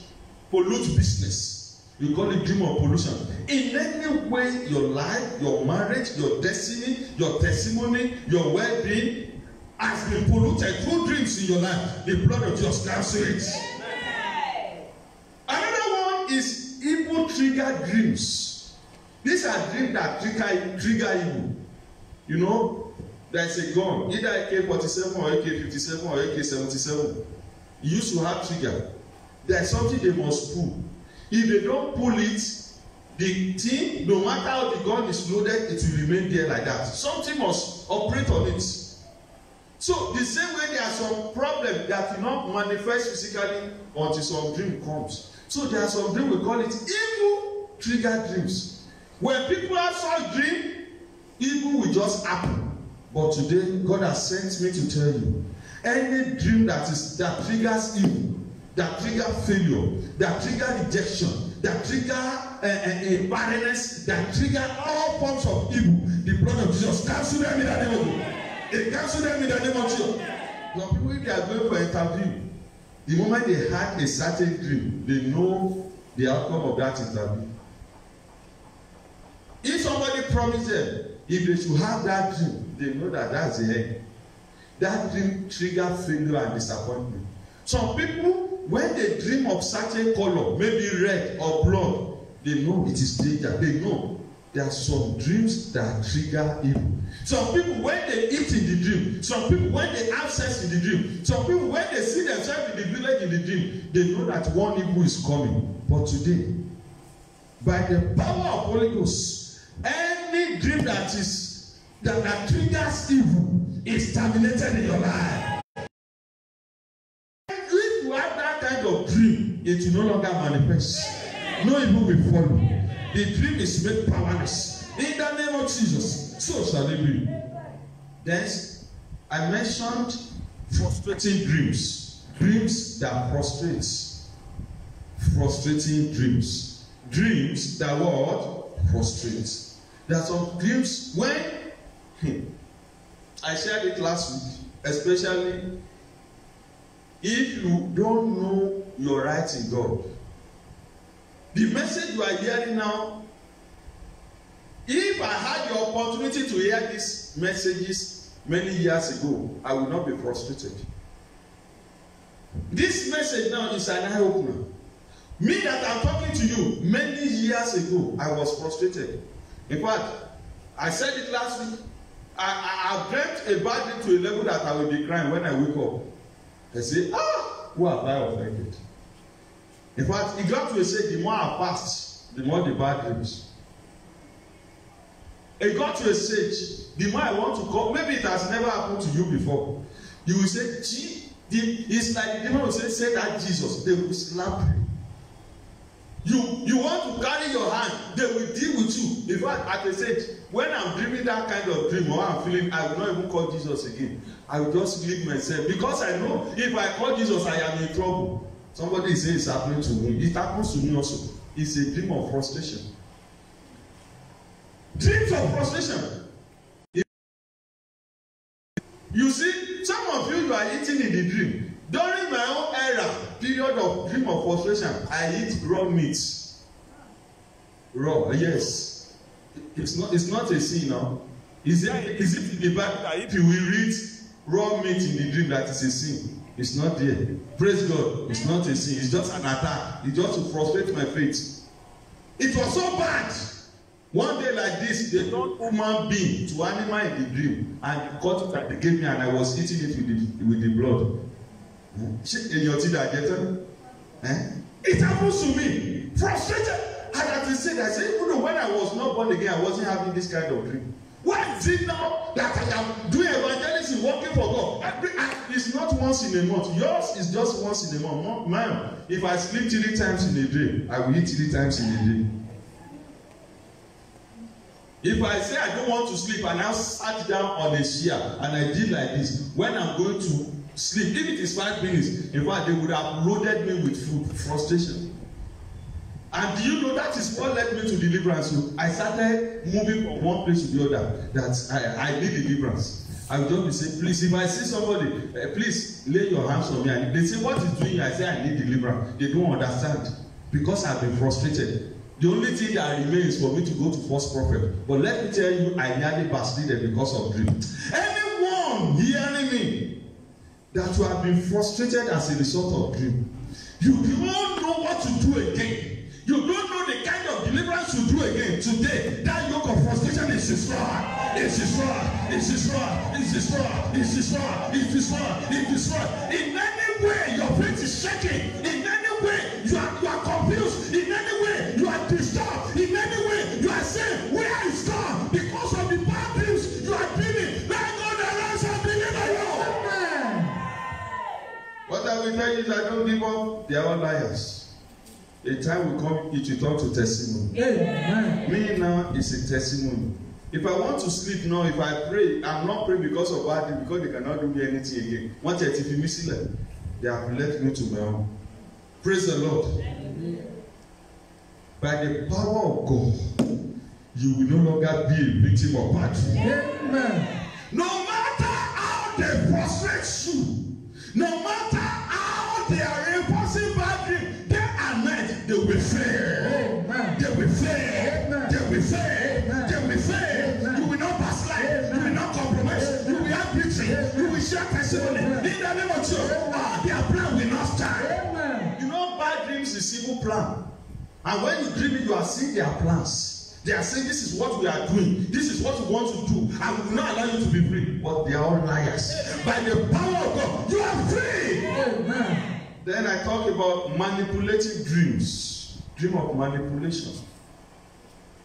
pollute business. You call it dream of pollution. In any way, your life, your marriage, your destiny, your testimony, your well-being has been polluted through dreams in your life. The blood of Jesus cancels it. Another one is evil trigger dreams. These are dreams that trigger evil. You know, there is a gun, either AK-47 or AK-57 or AK-77. You used to have trigger. There is something they must pull. If they don't pull it, the thing, no matter how the gun is loaded, it will remain there like that. Something must operate on it. So the same way there are some problems that will not manifest physically until some dream comes. So there are some dreams, we call it evil trigger dreams. When people have such dream, evil will just happen. But today, God has sent me to tell you, any dream that triggers evil, that trigger failure, that trigger rejection, that trigger barrenness, that trigger all forms of evil, the blood of Jesus cancel them in the name of Jesus. It cancel them in the name of Jesus. Some people, if they are going for interview, the moment they had a certain dream, they know the outcome of that interview. If somebody promised them, if they should have that dream, they know that that's the end. That dream triggers failure and disappointment. Some people, when they dream of certain color, maybe red or blood, they know it is danger. They know there are some dreams that trigger evil. Some people, when they eat in the dream, some people, when they have sex in the dream, some people, when they see themselves in the village in the dream, they know that one evil is coming. But today, By the power of Holy Ghost, any dream that triggers evil is terminated in your life. If you have that kind of dream, it will no longer manifest. No evil will follow. The dream is made powerless. In the name of Jesus, so shall it be. Then I mentioned frustrating dreams. Dreams that frustrate. Frustrating dreams. Dreams that what? Frustrate. There are some dreams when I shared it last week, especially if you don't know your right in God. The message you are hearing now, if I had the opportunity to hear these messages many years ago, I would not be frustrated. This message now is an eye-opener. Me that I'm talking to you, many years ago, I was frustrated. In fact, I said it last week. I dreamt a bad dream to a level that I will be crying when I wake up. I say, who have I offended? In fact, it got to a stage, the more I passed, the more the bad dreams. It got to a stage, the more I want to call, maybe it has never happened to you before. You will say, gee, it's like the demon will say that Jesus, they will slap you. You want to carry your hand, they will deal with you. In fact, at a stage, when I'm dreaming that kind of dream or I'm feeling, I will not even call Jesus again. I will just leave myself. Because I know if I call Jesus, I am in trouble. Somebody is saying it's happening to me. It happens to me also. It's a dream of frustration. Dreams of frustration. You see, some of you are eating in the dream. During my own era, period of dream of frustration, I eat raw meat. Raw, yes. It's not a sin now. Is it in the Bible that if you will read raw meat in the dream that is a sin? It's not there. Praise God. It's not a sin. It's just an attack. It's just to frustrate my faith. It was so bad. One day like this, they turned human being to animal in the dream, and the cut that they gave me, and I was eating it with the blood. It happens to me. Frustrated. And as I said, even though when I was not born again, I wasn't having this kind of dream. Why is it now that I am doing evangelism, working for God? It's not once in a month. Yours is just once in a month. Mine, if I sleep 3 times in a day, I will eat 3 times in a day. If I say I don't want to sleep and I sat down on a chair and I did like this, when I'm going to sleep, if it is 5 minutes, in fact, they would have loaded me with food, frustration. And do you know that is what led me to deliverance? So I started moving from one place to the other, that I need deliverance. I would just be saying, please, if I see somebody, please lay your hands on me. And they say, what is doing? I say, I need deliverance. They don't understand because I've been frustrated. The only thing that remains for me to go to false prophet. But let me tell you, I nearly backslided because of dream. Anyone hearing me that you have been frustrated as a result of dream, you don't know what to do again. You don't know the kind of deliverance you do again. Today, that yoke of frustration is destroyed. It's destroyed. It's destroyed. It's destroyed. It's destroyed. It's destroyed. It's destroyed. In any way, your faith is shaking. In any way, you are confused. In any way, you are disturbed. In any way, you are saying, where is God? Because of the bad dreams you are dreaming. Let God arise and deliver you. What I will tell you is I don't give up. They are all liars. A time will come, it will turn to testimony. Amen. Me now is a testimony. If I want to sleep now, if I pray, I'm not praying because of bad things, because they cannot do me anything again. What if you miss it? They have left me to my own. Praise the Lord. Amen. By the power of God, you will no longer be a victim of bad things. Amen. No matter how they frustrate you, no matter how they are reinforcing bad dreams, they will fail. Amen. They will fail. Amen. They will fail. Amen. They will fail. Amen. You will not backslide. Amen. You will not compromise. Amen. You will have victory. Amen. You will share testimony. Amen. In the name of Jesus, their plan will not stand. Amen. You know, bad dreams is evil plan. And when you dream it, you are seeing their plans. They are saying, this is what we are doing. This is what we want to do. And we will not allow you to be free. But they are all liars. By the power of God, you are free. Amen. Then I talk about manipulative dreams. Dream of manipulation.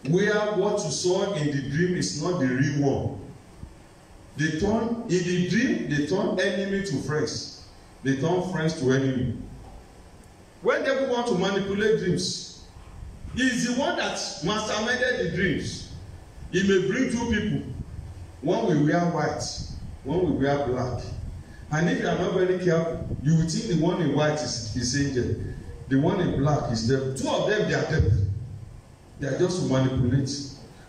where what you saw in the dream is not the real one. They turn, in the dream, they turn enemy to friends. They turn friends to enemy. When devil want to manipulate dreams, he is the one that masterminded the dreams. He may bring two people. One will wear white, one will wear black. And if you are not very careful, you will think the one in white is angel. The one in black is devil. Two of them, they are devil. They are just to manipulate.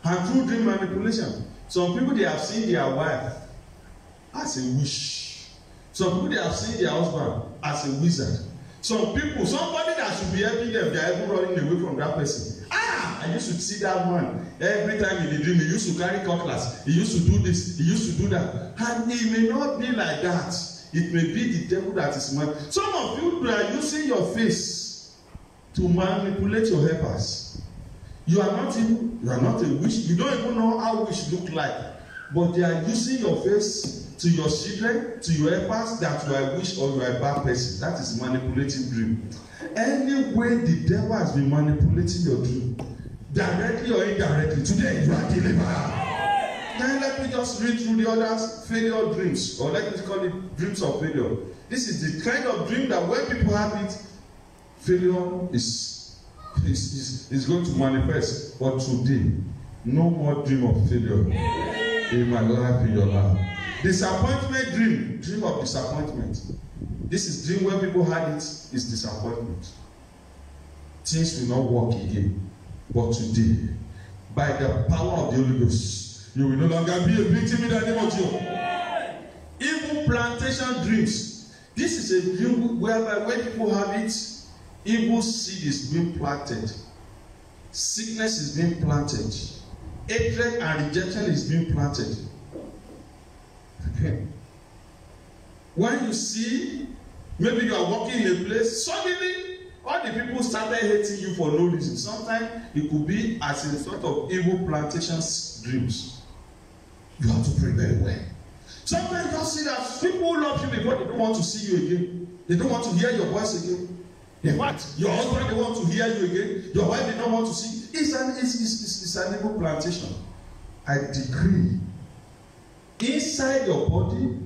And through dream manipulation, some people, they have seen their wife as a witch. Some people, they have seen their husband as a wizard. Some people, somebody that should be helping them, they are even running away from that person. I used to see that man every time in the dream. He used to carry cutlass. He used to do this. He used to do that. And it may not be like that. It may be the devil that is man. Some of you are using your face to manipulate your helpers. You are not a witch. You don't even know how witch look like. But they are using your face to your children, to your helpers, that you are a witch or you are a bad person. That is manipulating dream. Any way the devil has been manipulating your dream, directly or indirectly, today you are delivered. Then let me just read through the others, failure dreams, or let me call it dreams of failure. This is the kind of dream that when people have it, failure is going to manifest. But today, no more dream of failure in my life, in your life. Disappointment dream of disappointment. This is dream when people had it, is disappointment. Things will not work again. But today, by the power of the Holy Ghost, you will no longer be a victim in the name of Jesus. Evil plantation dreams. This is a dream whereby when people have it, evil seed is being planted. Sickness is being planted. Hatred and rejection is being planted. Okay. When you see, maybe you are walking in a place, suddenly all the people started hating you for no reason. Sometimes it could be as a sort of evil plantation dreams. You have to pray very well. Sometimes you see that people love you because they don't want to see you again. They don't want to hear your voice again. In fact, your husband, they want to hear you again. Your wife, they don't want to see you. It's an evil plantation. I decree, inside your body,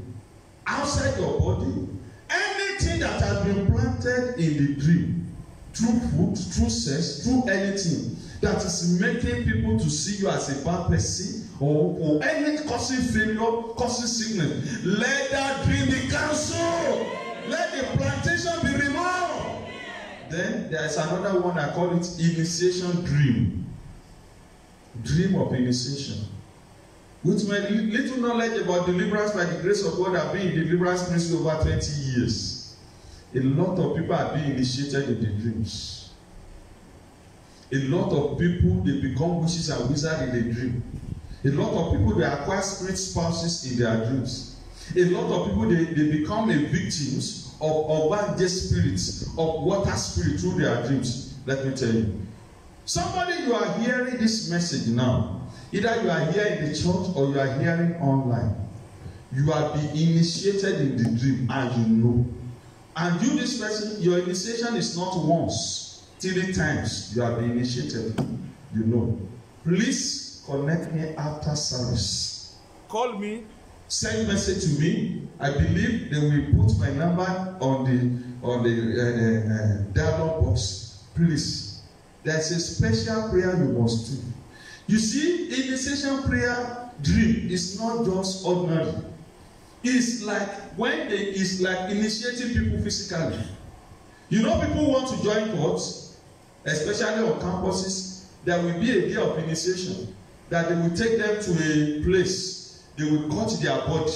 outside your body, anything that has been planted in the dream, through food, through sex, through anything that is making people to see you as a bad person, or any causing failure, causing sickness, let that dream be cancelled. Let the plantation be removed. Then there is another one, I call it initiation dream. Dream of initiation. With my little knowledge about deliverance by the grace of God, I've been in deliverance ministry over 20 years. A lot of people are being initiated in the dreams. A lot of people, they become witches and wizards in the dream. A lot of people, they acquire spirit spouses in their dreams. A lot of people, they become a victims of bad spirits, of water spirit through their dreams. Let me tell you. Somebody, you are hearing this message now. Either you are here in the church or you are hearing online. You are being initiated in the dream and you know. And you, this person, your initiation is not once, 3 times you are being initiated. You know. Please connect me after service. Call me, send message to me. I believe they will put my number on the dialogue box. Please, there's a special prayer you must do. You see, initiation prayer dream is not just ordinary. It's like it's like initiating people physically. You know, people want to join courts, especially on campuses. There will be a day of initiation that they will take them to a place. They will cut their body.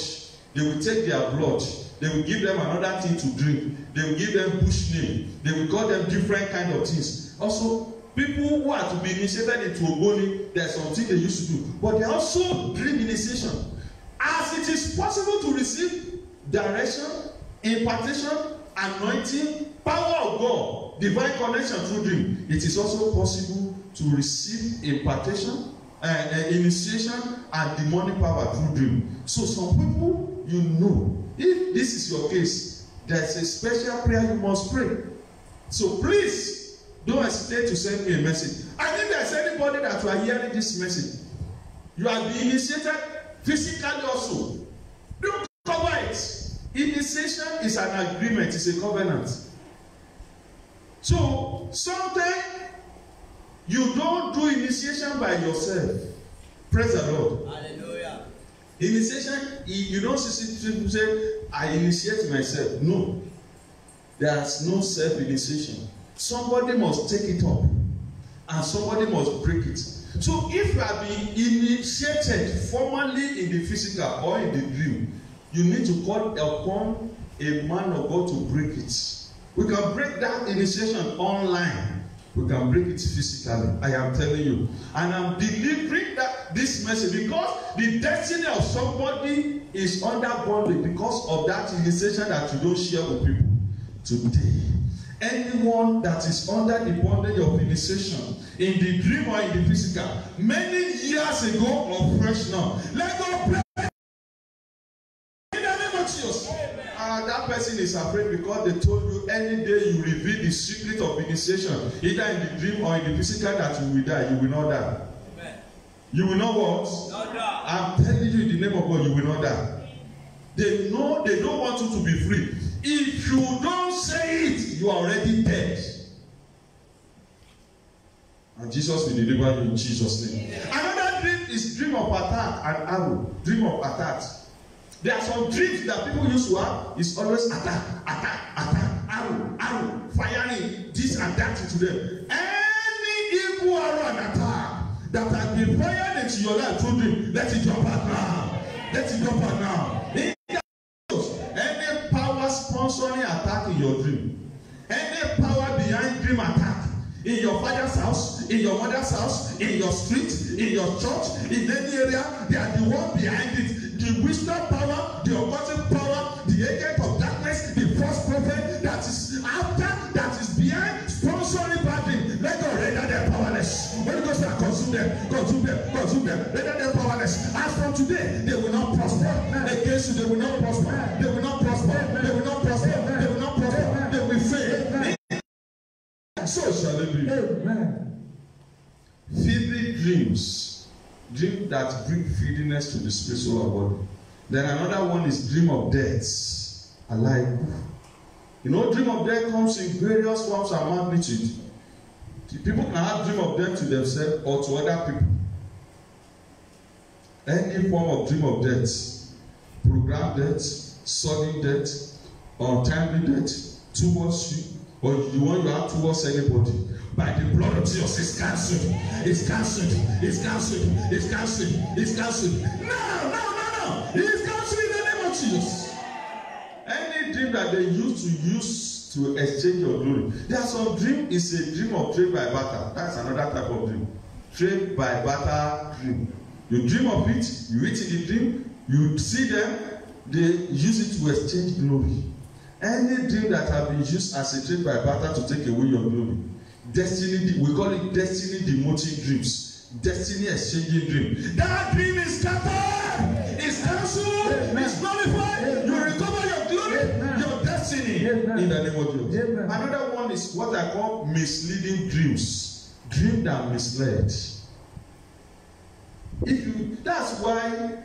They will take their blood. They will give them another thing to drink. They will give them bush name. They will call them different kind of things. Also, people who are to be initiated into Ogoni, there's something they used to do. But they also dream initiation. As it is possible to receive direction, impartation, anointing, power of God, divine connection through dream, it is also possible to receive impartation, initiation, and demonic power through dream. So some people, you know, if this is your case, there's a special prayer you must pray. So please, don't hesitate to send me a message. And if there's any anybody that you are hearing this message, you are being initiated physically also. Don't cover it. Initiation is an agreement, it's a covenant. So sometimes you don't do initiation by yourself. Praise the Lord. Hallelujah. Initiation, you don't see people say, I initiate myself. No. There's no self-initiation. Somebody must take it up and somebody must break it. So if you are being initiated formally in the physical or in the dream, you need to call upon a man of God to break it. We can break that initiation online. We can break it physically. I am telling you. And I'm delivering this message because the destiny of somebody is under bondage because of that initiation that you don't share with people. Today, anyone that is under the bondage of initiation in the dream or in the physical, many years ago or fresh now, let God pray in the name of Jesus. That person is afraid because they told you any day you reveal the secret of initiation, either in the dream or in the physical, that you will die. You will not die. Amen. You will not what? Not die. I'm telling you in the name of God, you will not die. They know they don't want you to be free. If you don't say it, you are already dead. And Jesus will deliver you in Jesus' name. Another dream is dream of attack and arrow. Dream of attack. There are some dreams that people used to have. It's always attack, arrow, firing this and that into them. Any evil arrow and attack that has been fired into your life through dream, let it drop out now. Let it drop out now. Any power sponsoring attack in your dream, any power behind dream attack in your father's house, in your mother's house, in your street, in your church, in any area, they are the one behind it. The wisdom power, the occultic power, the agent of darkness, the false prophet that is after, that is behind, sponsoring bad things. Let God render them powerless. When God says consume them, render them powerless. As from today, they will not prosper. Against you, they will not prosper. They will not prosper. They will not prosper. They will not prosper. They will fail. So shall it be. Amen. Vivid dreams. Dream that bring feediness to the spiritual body. Then another one is dream of death. I like. You know, dream of death comes in various forms and magnitude. People can have dream of death to themselves or to other people. Any form of dream of death, programmed death, sudden death, untimely death towards you, or you want to have towards anybody. By the blood of Jesus, it's cancelled. It's cancelled. It's cancelled. It's cancelled. It's cancelled. No. It's cancelled in the name of Jesus. Any dream that they use to exchange your glory. There are some dream is a dream of trade by barter. That's another type of dream. Trade by barter dream. You dream of it. You eat in the dream. You see them. They use it to exchange glory. Any dream that have been used as a trade by barter to take away your glory. Destiny, we call it destiny demoting dreams, destiny exchanging dream. That dream is scattered, it's cancelled, it's nullified. You recover your glory, your destiny in the name of Jesus. Another one is what I call misleading dreams, dream that misled. That's why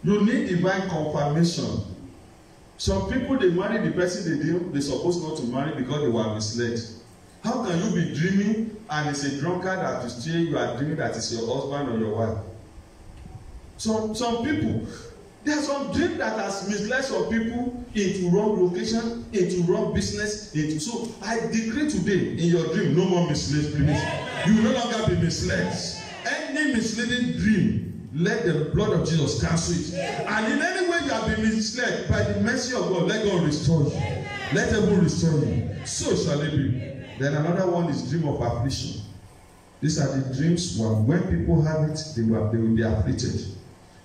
you need divine confirmation. Some people, they marry the person they're supposed not to marry because they were misled. How can you be dreaming and it's a drunkard that is saying you are dreaming that is your husband or your wife? Some people, there's some dream that has misled some people into wrong location, into wrong business. So I decree today in your dream, no more misled dreams. You will no longer be misled. Any misleading dream, let the blood of Jesus cancel it. And in any way you have been misled, by the mercy of God, let God restore you. Let heaven restore you. So shall it be. Then another one is dream of affliction. These are the dreams when people have it, they will be afflicted.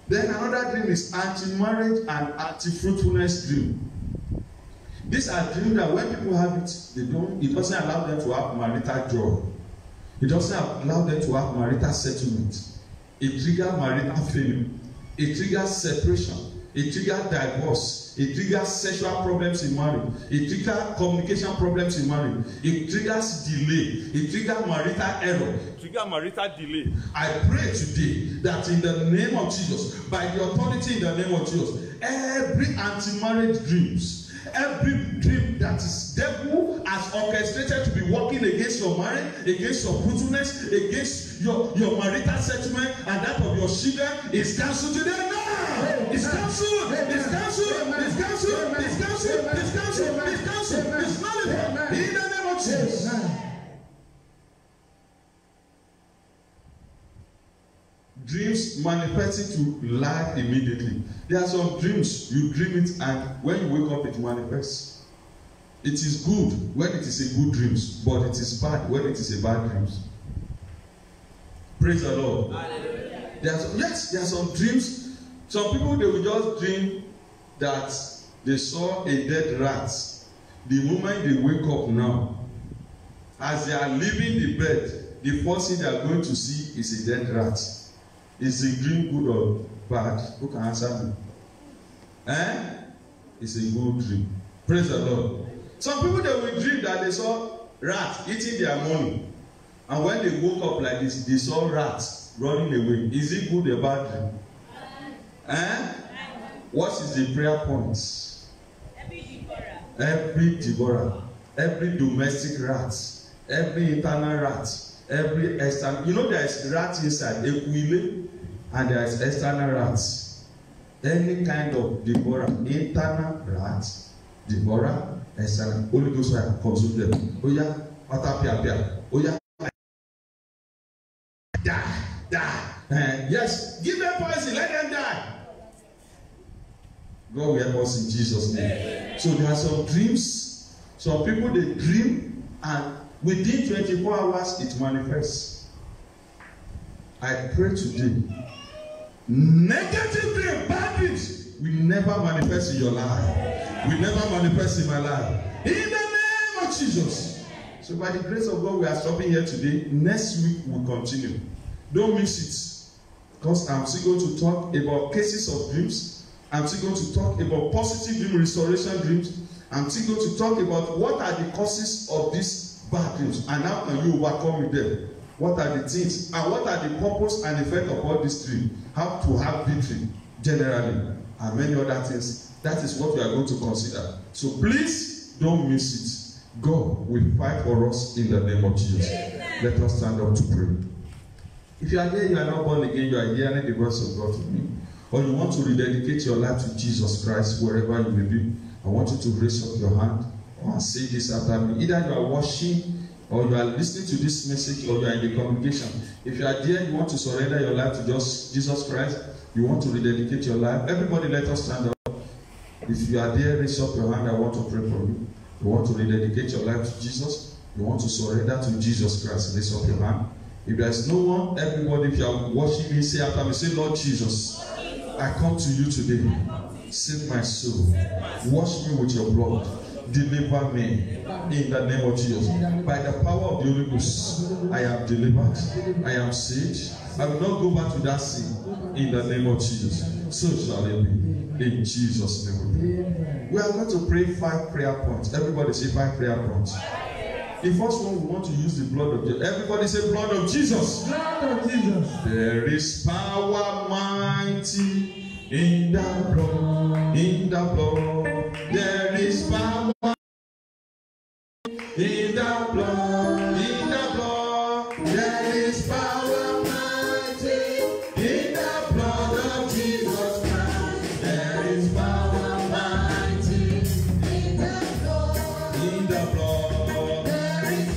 Then another dream is anti-marriage and anti-fruitfulness dream. These are dreams that when people have it, it doesn't allow them to have marital joy. It doesn't allow them to have marital settlement. It triggers marital failure. It triggers separation. It triggers divorce. It triggers sexual problems in marriage. It triggers communication problems in marriage. It triggers delay. It triggers marital error. It triggers marital delay. I pray today that in the name of Jesus, by the authority in the name of Jesus, every anti-marriage dreams, every dream that is devil has orchestrated to be working against your marriage, against your fruitfulness, against your marital settlement and that of your children is cancelled today now. It's cancelled. It's cancelled. It's cancelled. It's cancelled. It's cancelled. It's cancelled. It's nullified in the name of Jesus. Dreams manifesting to life immediately. There are some dreams, you dream it, and when you wake up, it manifests. It is good when it is a good dreams, but it is bad when it is a bad dreams. Praise the Lord. There are some dreams. Some people, they will just dream that they saw a dead rat. The moment they wake up now, as they are leaving the bed, the first thing they are going to see is a dead rat. Is the dream good or bad? Who can answer me? It's a good dream. Praise the Lord. Some people, they will dream that they saw rat eating their money. And when they woke up like this, they saw rats running away. Is it good or bad dream? What is the prayer points? Every devourer, every domestic rat, every internal rat, every external. You know there is rat inside, equile, and there is external rats. Any kind of devourer, internal rat, devourer, external. Holy Ghost fire consume them. Oh yeah, patapia. Oh yeah, die. Yes, give them poison, let them die. God will help us in Jesus' name. So there are some dreams. Some people, they dream and within 24 hours it manifests. I pray today, negative dream, bad dreams will never manifest in your life. Will never manifest in my life. In the name of Jesus. So by the grace of God, we are stopping here today. Next week we'll continue. Don't miss it. Because I'm still going to talk about cases of dreams. I'm still going to talk about positive dream restoration dreams. I'm still going to talk about what are the causes of these bad dreams and how can you overcome with them. What are the things and what are the purpose and effect of all this dream? How to have victory generally and many other things. That is what we are going to consider. So please don't miss it. God will fight for us in the name of Jesus. Let us stand up to pray. If you are here, you are not born again, you are hearing the voice of God to me, or you want to rededicate your life to Jesus Christ, wherever you may be, I want you to raise up your hand and say this after me. Either you are watching, or you are listening to this message, or you are in the congregation. If you are there, you want to surrender your life to just Jesus Christ, you want to rededicate your life, everybody let us stand up. If you are there, raise up your hand, I want to pray for you. You want to rededicate your life to Jesus, you want to surrender to Jesus Christ, raise up your hand. If there is no one, everybody, if you are watching me, say after me, say, Lord Jesus, I come to you today. Save my soul. Wash me with your blood. Deliver me in the name of Jesus. By the power of the Holy Ghost, I am delivered. I am saved. I will not go back to that sin in the name of Jesus. So shall it be. In Jesus' name. We are going to pray 5 prayer points. Everybody say 5 prayer points. The first one, we want to use the blood of Jesus. Everybody say blood of Jesus. Blood of Jesus. There is power mighty in the blood. In the blood. There is power in the blood. In the blood. There is power mighty in the blood of Jesus Christ. There is power mighty in the blood. In the blood. There is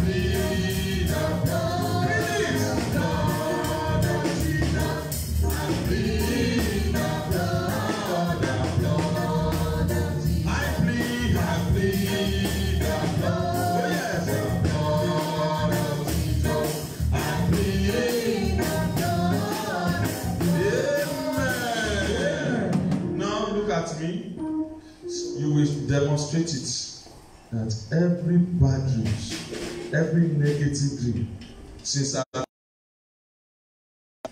plead the blood. Please. Blood of Jesus. I plead the blood, the blood of Jesus. I plead the blood. Oh yes, the blood of Jesus. I plead the blood. Amen. Now look at me. You will demonstrate it. That every bad dream, every negative dream, since that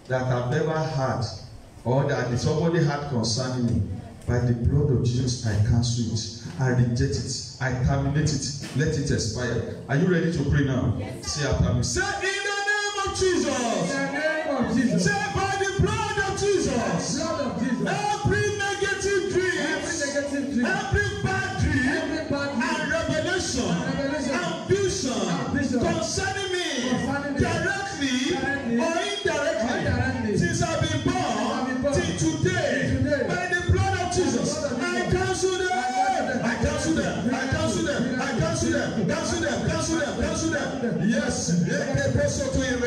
I've ever had, or that somebody had concerning me, by the blood of Jesus, I cancel it, I reject it, I terminate it, let it expire. Are you ready to pray now? Yes. Say after me. Say in the name of Jesus. In the name of Jesus. Say by the blood of Jesus. Blood of Jesus. Every negative dream, every bad dream, and revelation, ambition concerning me, directly or indirectly, since I've been born till today, by the blood of Jesus, I cancel them, I cancel them, I cancel them, I cancel them, cancel them, cancel them, cancel them. Yes, yes, I cancel them,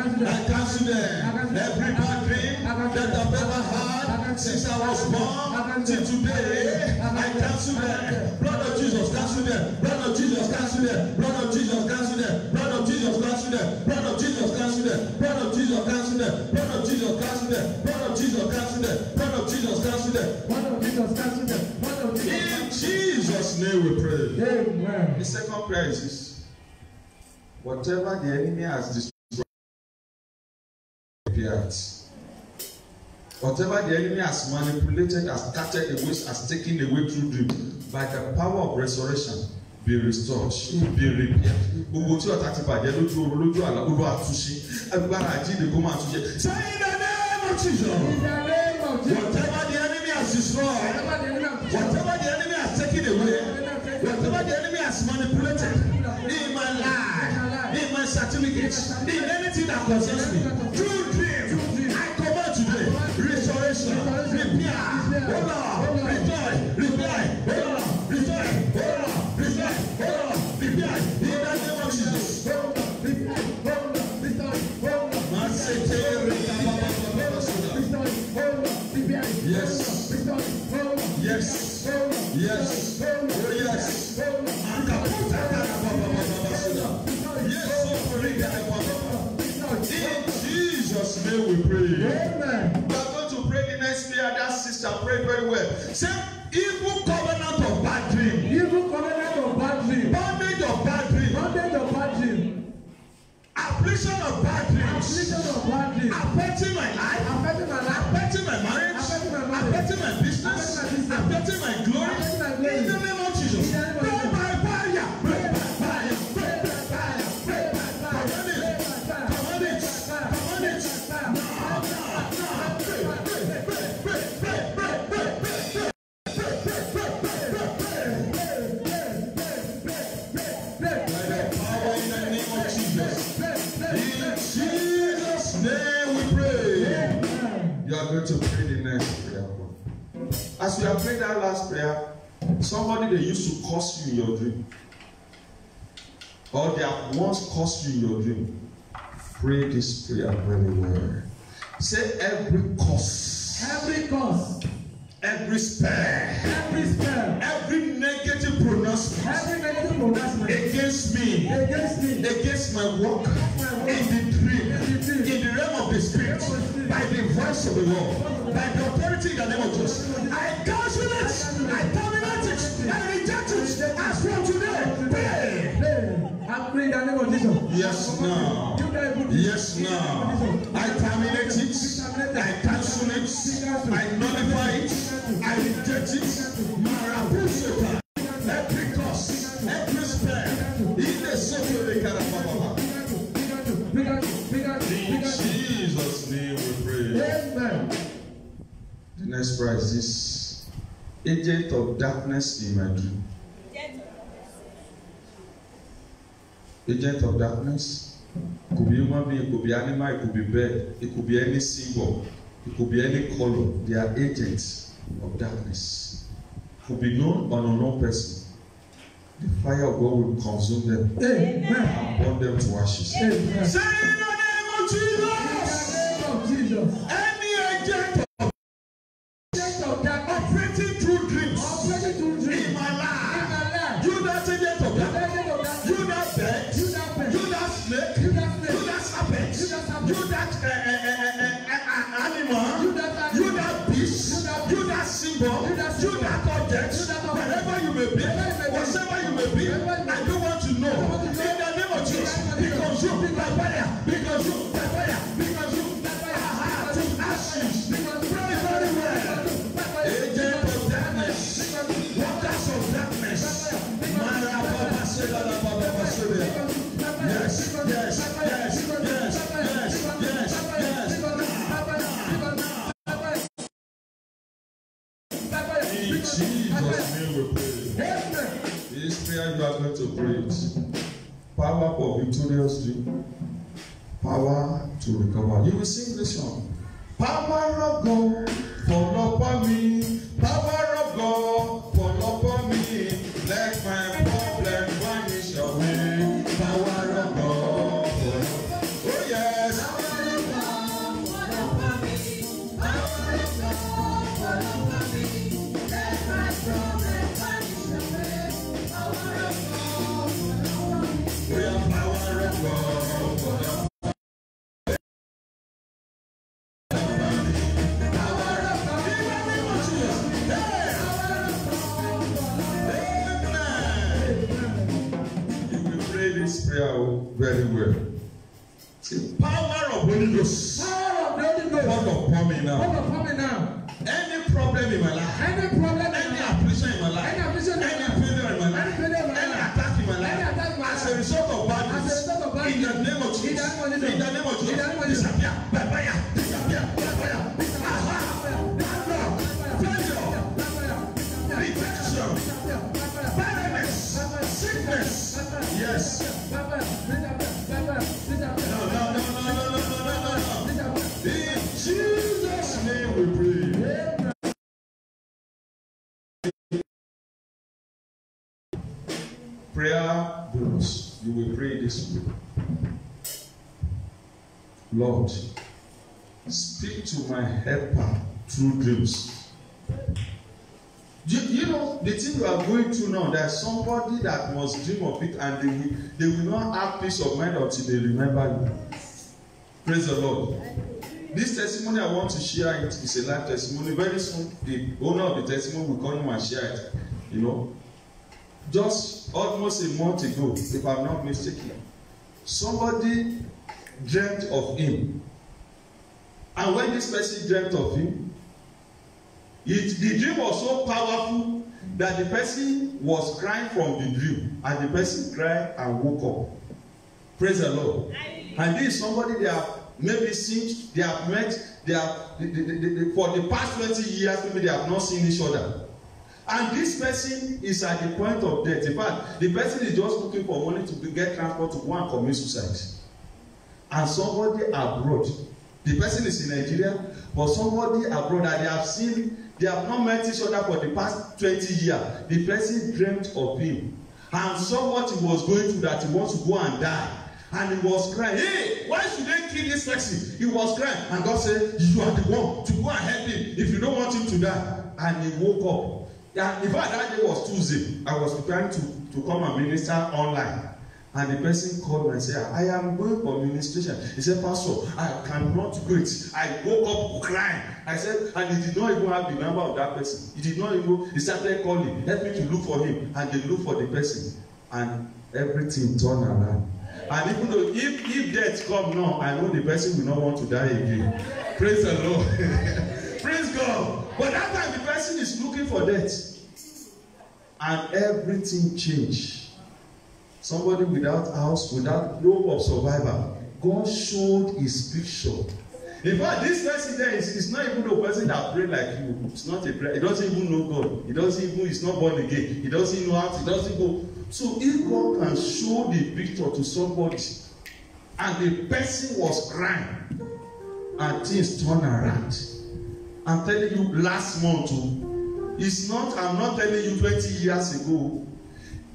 I cancel them. Every bad dream that I've ever had since I was born till today, I cancel them. Blood of Jesus, cancel them. Blood of Jesus, cancel them. Blood of Jesus, cancel them. Blood of Jesus, cancel them. Blood of Jesus, cancel them. Blood of Jesus, cancel them. Blood of Jesus, cancel them. Blood of Jesus, cancel them. Blood of Jesus, cancel them. Blood of Jesus, cancel them. In Jesus' name we pray. Amen. The second prayer is this: whatever the enemy has destroyed, whatever the enemy has manipulated, has scattered away, has taken away through dream, by the power of resurrection, be restored, be repaired. Gbogbo tí ọ̀tá ti bàjẹ́ lójú oorun lójú àlá olú àtúnṣe agbára àjíǹde kó máa túnṣe. Say in the name of Jesus. In the name of Jesus. Whatever the enemy has destroyed, whatever the enemy has taken away, whatever the enemy has manipulated in my life, in my certificates, in anything that concerns me, through dream, I command today restoration, repair, hold on, repair, repair, hold on, repair, hold on, repair, hold on, repair. In the name of Jesus. Yes. Yes. Yes. Oh yes. In Jesus' name we pray. Amen. We are going to pray the next prayer. That sister prayed very well. Say, evil covenant of bad dream. Evil covenant of bad dream. Bondage of bad dream. Bondage of bad dream. Affliction of bad dreams. Affliction of bad dream. Affecting my life. Affecting my life. Affecting my marriage. Affecting my marriage. Affecting my business. Affecting my glory. Affecting my glory. In the name of Jesus. Pray by fire. Pray by fire. Pray by fire. Pray by fire. Command it. Command it. Command it. No. Pray. By the power in the name of Jesus. In Jesus' name we pray. You are going to pray the next prayer. As you have prayed that last prayer, somebody they used to curse you in your dream, or they have once cursed you in your dream, pray this prayer very well. Say every curse, Every curse, every spell, every negative pronouncement every negative pronouncement against me, against my work, in the dream, in the realm of the spirit, by the voice of the Lord, by the authority in the name of Jesus, I cancel it, I terminate it, I reject it, as from today. Pray. I pray in the name of Jesus. Yes, now. Yes, now. I terminate it, I cancel it, I nullify it, I reject it. Marabusha. Every curse, every spell, in the soul of the Karababa. In Jesus' name we pray. Amen. The next prayer is this: agent of darkness in my dream. Agent of darkness. It could be human being, it could be animal, it could be bird, it could be any symbol, it could be any color. They are agents of darkness. could be known or unknown person, the fire of God will consume them. Amen. And burn them to ashes. Amen. Say in the name of Jesus. In the name of Jesus. Any agent Of that operating through dreams operating through dreams in my in life, my life. you that agent of that, Agent of that. you that bird, You that bird. you that snake, You that snake. you that serpent, You that serpent. you that animal, You that animal. you that beast, you that symbol, You that you symbol. that object, You that object. wherever you may be, Wherever you may be. whatever you may be, Wherever you may I be. don't want to know. I want to know. In the name of Jesus, In the name of because you Jesus. by fire, because you by fire, because you are to ashes. Pray very well. Agent of darkness, workers of darkness. Yes, yes, yes, yes, yes, yes, yes. In Jesus' name we pray. This prayer you are going to pray it. Power for victorious dream. Power to recover. You will sing this song. Power of God, fall upon me. Power of God, fall upon me. Let my problem vanish away. Power of God, fall upon me. Oh yes. We have power of God, fall upon me. This prayer very well. See, power of Holy Ghost. Power of the Holy Ghost. Fall upon me now. Fall upon me now. Any problem in my life, Any problem, any affliction in my life, Any affliction in my any life, failure in my life, any failure in my any life, attack in my any attack in my life, as life, a result of bad as a news, result of bad in the news, name of Jesus, in the name of Jesus, in the name of in the name of Jesus, Jesus, disappear by fire, disappear by fire. Aha! Failure, rejection, barrenness, sickness. Yes. In Jesus' name we pray. Prayer bonus. You will pray this way. Lord, speak to my helper through dreams. You know, the thing you are going through now, there's somebody that must dream of it and they will not have peace of mind until they remember you. Praise the Lord. This testimony I want to share it is a live testimony. Very soon, the owner of the testimony will come and share it. You know, just almost a month ago, if I'm not mistaken, somebody dreamt of him. And when this person dreamt of him, the dream was so powerful that the person was crying from the dream, and the person cried and woke up. Praise the Lord. And this is somebody they have maybe seen, they have met, for the past 20 years, maybe they have not seen each other. And this person is at the point of death. In fact, the person is just looking for money to get transport to go and commit suicide. And somebody abroad, the person is in Nigeria, but somebody abroad that they have seen, they have not met each other for the past 20 years. The person dreamt of him and saw what he was going through, that he wants to go and die. And he was crying, hey, why should they kill this person? He was crying, and God said, you are the one to go and help him if you don't want him to die. And he woke up. And in fact, that day was Tuesday. I was preparing to come and minister online. And the person called me and said, I am going for ministration. He said, Pastor, I cannot wait. I woke up crying. I said, and he did not even have the number of that person. He did not even, he started calling, help me to look for him. And they look for the person. And everything turned around. And even though if death come now, I know the person will not want to die again. Praise the Lord. Praise God. But that time the person is looking for death. And everything changed. Somebody without house, without hope of survival. God showed his picture. In fact, this person there is not even the person that prayed like you. It's not a prayer. He doesn't even know God. He doesn't even, he's not born again. He doesn't know how, he doesn't go. So if God can show the picture to somebody, and the person was crying, and things turned around. I'm telling you, last month, It's not, I'm not telling you 20 years ago.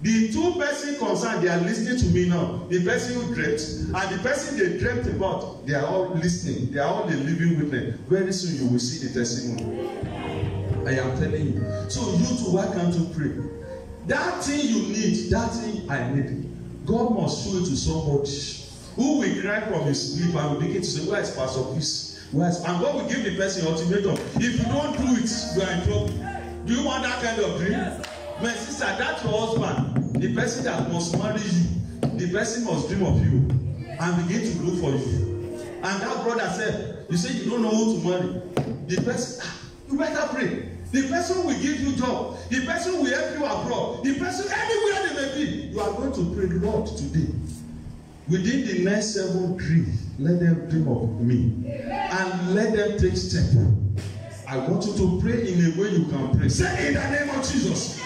The two persons concerned, they are listening to me now. The person who dreamt and the person they dreamt about, they are all listening. They are all the living witness. Very soon you will see the testimony. I am telling you. So you too, why can't you pray? That thing you need, that thing I need, God must show it to somebody who will cry from his sleep and will begin to say, where is Pastor Peace? And God will give the person ultimatum. If you don't do it, you are in trouble. Do you want that kind of dream? Yes. My sister, that's your husband. The person that must marry you, the person must dream of you and begin to look for you. And that brother said, you say you don't know who to marry. The person, you better pray. The person will give you job. The person will help you abroad. The person, anywhere they may be, you are going to pray, Lord, today. Within the next 7 days, let them dream of me. And let them take steps. I want you to pray in a way you can pray. Say in the name of Jesus.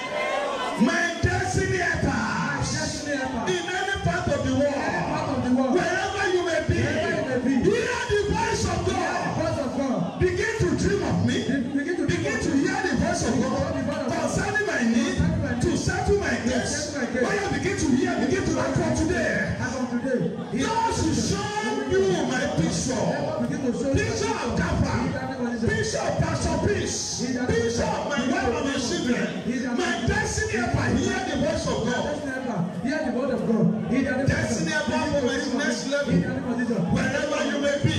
My destiny helpers. In any part of the world. Wherever you may be. Hear the voice of God. Begin to dream of me. Begin to hear the voice of God. Concerning my need. To settle my needs. When you begin to hear, begin to act from today. God should show you my picture. Picture of Kappa. Picture of Pastor Peace. Picture of my wife and my children. My destiny helper. Hear the voice of God. Hear the word of God. Destiny helper for my next level. Wherever you may be.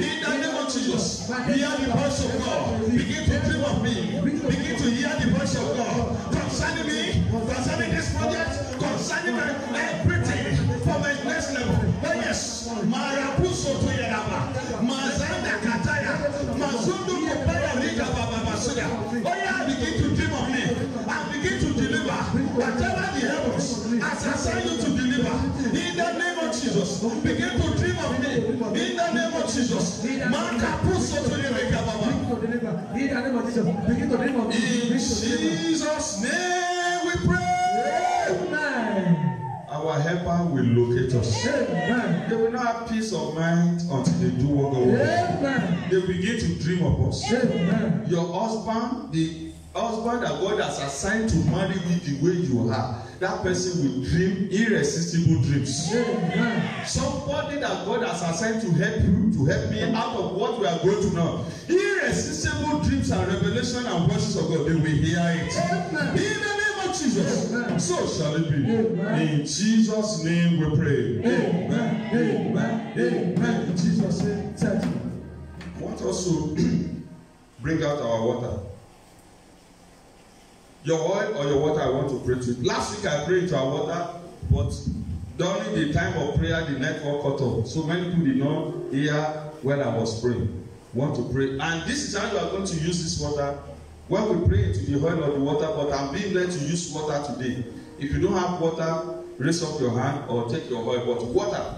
In the name of Jesus. Hear the voice of God. Begin to dream of me. Begin to hear the voice of God. Concerning me. Concerning this project. Concerning my everything. For my next level. Oh yes. Marapuso to Yadaba. Mazanda Kataya. Mazundo Kopaya Riga Baba Basuya. Oh yeah, begin to dream of me. And begin to deliver. Whatever the heavens has assigned you to deliver. In the name of Jesus. Begin to dream of me. In the name of Jesus. Makapuso to Riga Baba. In the name of Jesus. Begin to dream of me. In Jesus' name we pray. Amen. Our helper will locate us. Amen. They will not have peace of mind until they do what God wants. Amen. They begin to dream of us. Amen. Your husband, the husband that God has assigned to marry you the way you are, that person will dream irresistible dreams. Amen. Somebody that God has assigned to help you, to help me out of what we are going to now. Irresistible dreams and revelation and voices of God, they will hear it. Amen. In the name of Jesus. Amen. So shall it be. Amen. In Jesus' name we pray. Amen. Amen. Amen. In Jesus' name. I want us to bring out our water. Your oil or your water, I want to pray to. Last week I prayed to our water, but during the time of prayer, the network cut off. So many people did not hear when I was praying. Want to pray. And this is how you are going to use this water. When we pray into the oil or the water, but I'm being led to use water today. If you don't have water, raise up your hand or take your oil. But water,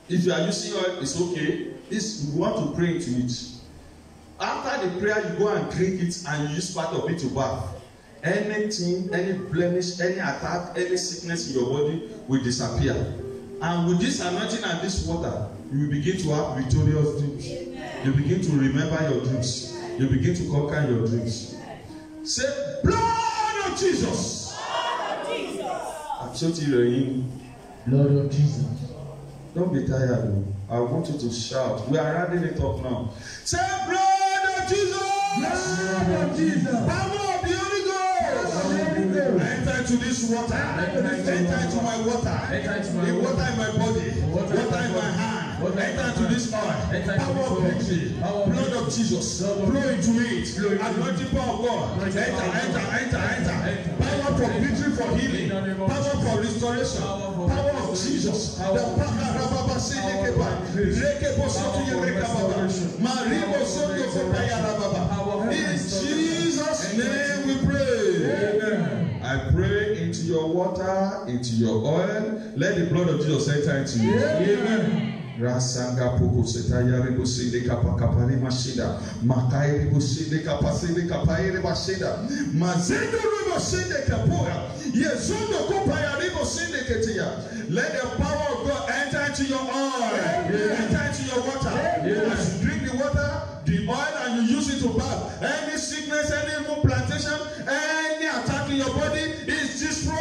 if you are using oil, it's okay. You want to pray into it. After the prayer, you go and drink it and you use part of it to bath. Anything, any blemish, any attack, any sickness in your body will disappear. And with this anointing and this water, you will begin to have victorious dreams. You begin to remember your dreams. You begin to conquer your dreams. Say, blood of Jesus. Blood of Jesus. I'm shouting your name. Blood of Jesus. Don't be tired. I want you to shout. We are rounding it up now. Say, blood of Jesus. Blood of Jesus. Power of the Holy Ghost. Enter into this water. Enter into my water. The water in my body. Water in my hand. Enter into this oil. Power of victory. Blood of Jesus. Flow into it. Anointing power of God. Enter. Power for victory, for healing. Power for restoration. Power of Jesus. The in Jesus' name we pray. Amen. I pray into your water, into your oil. Let the blood of Jesus enter into you. Amen. Rasanga poko setaya rebo sinde kapa kapari mashida makai rebo sinde kapa sinde kapai rebo sida mazendo rebo sinde kapora yezundo kopaya rebo sinde ketia. Let the power of God enter into your oil, enter into your water. As you drink the water, the oil, and you use it to bath any sickness, any evil plan is destroyed.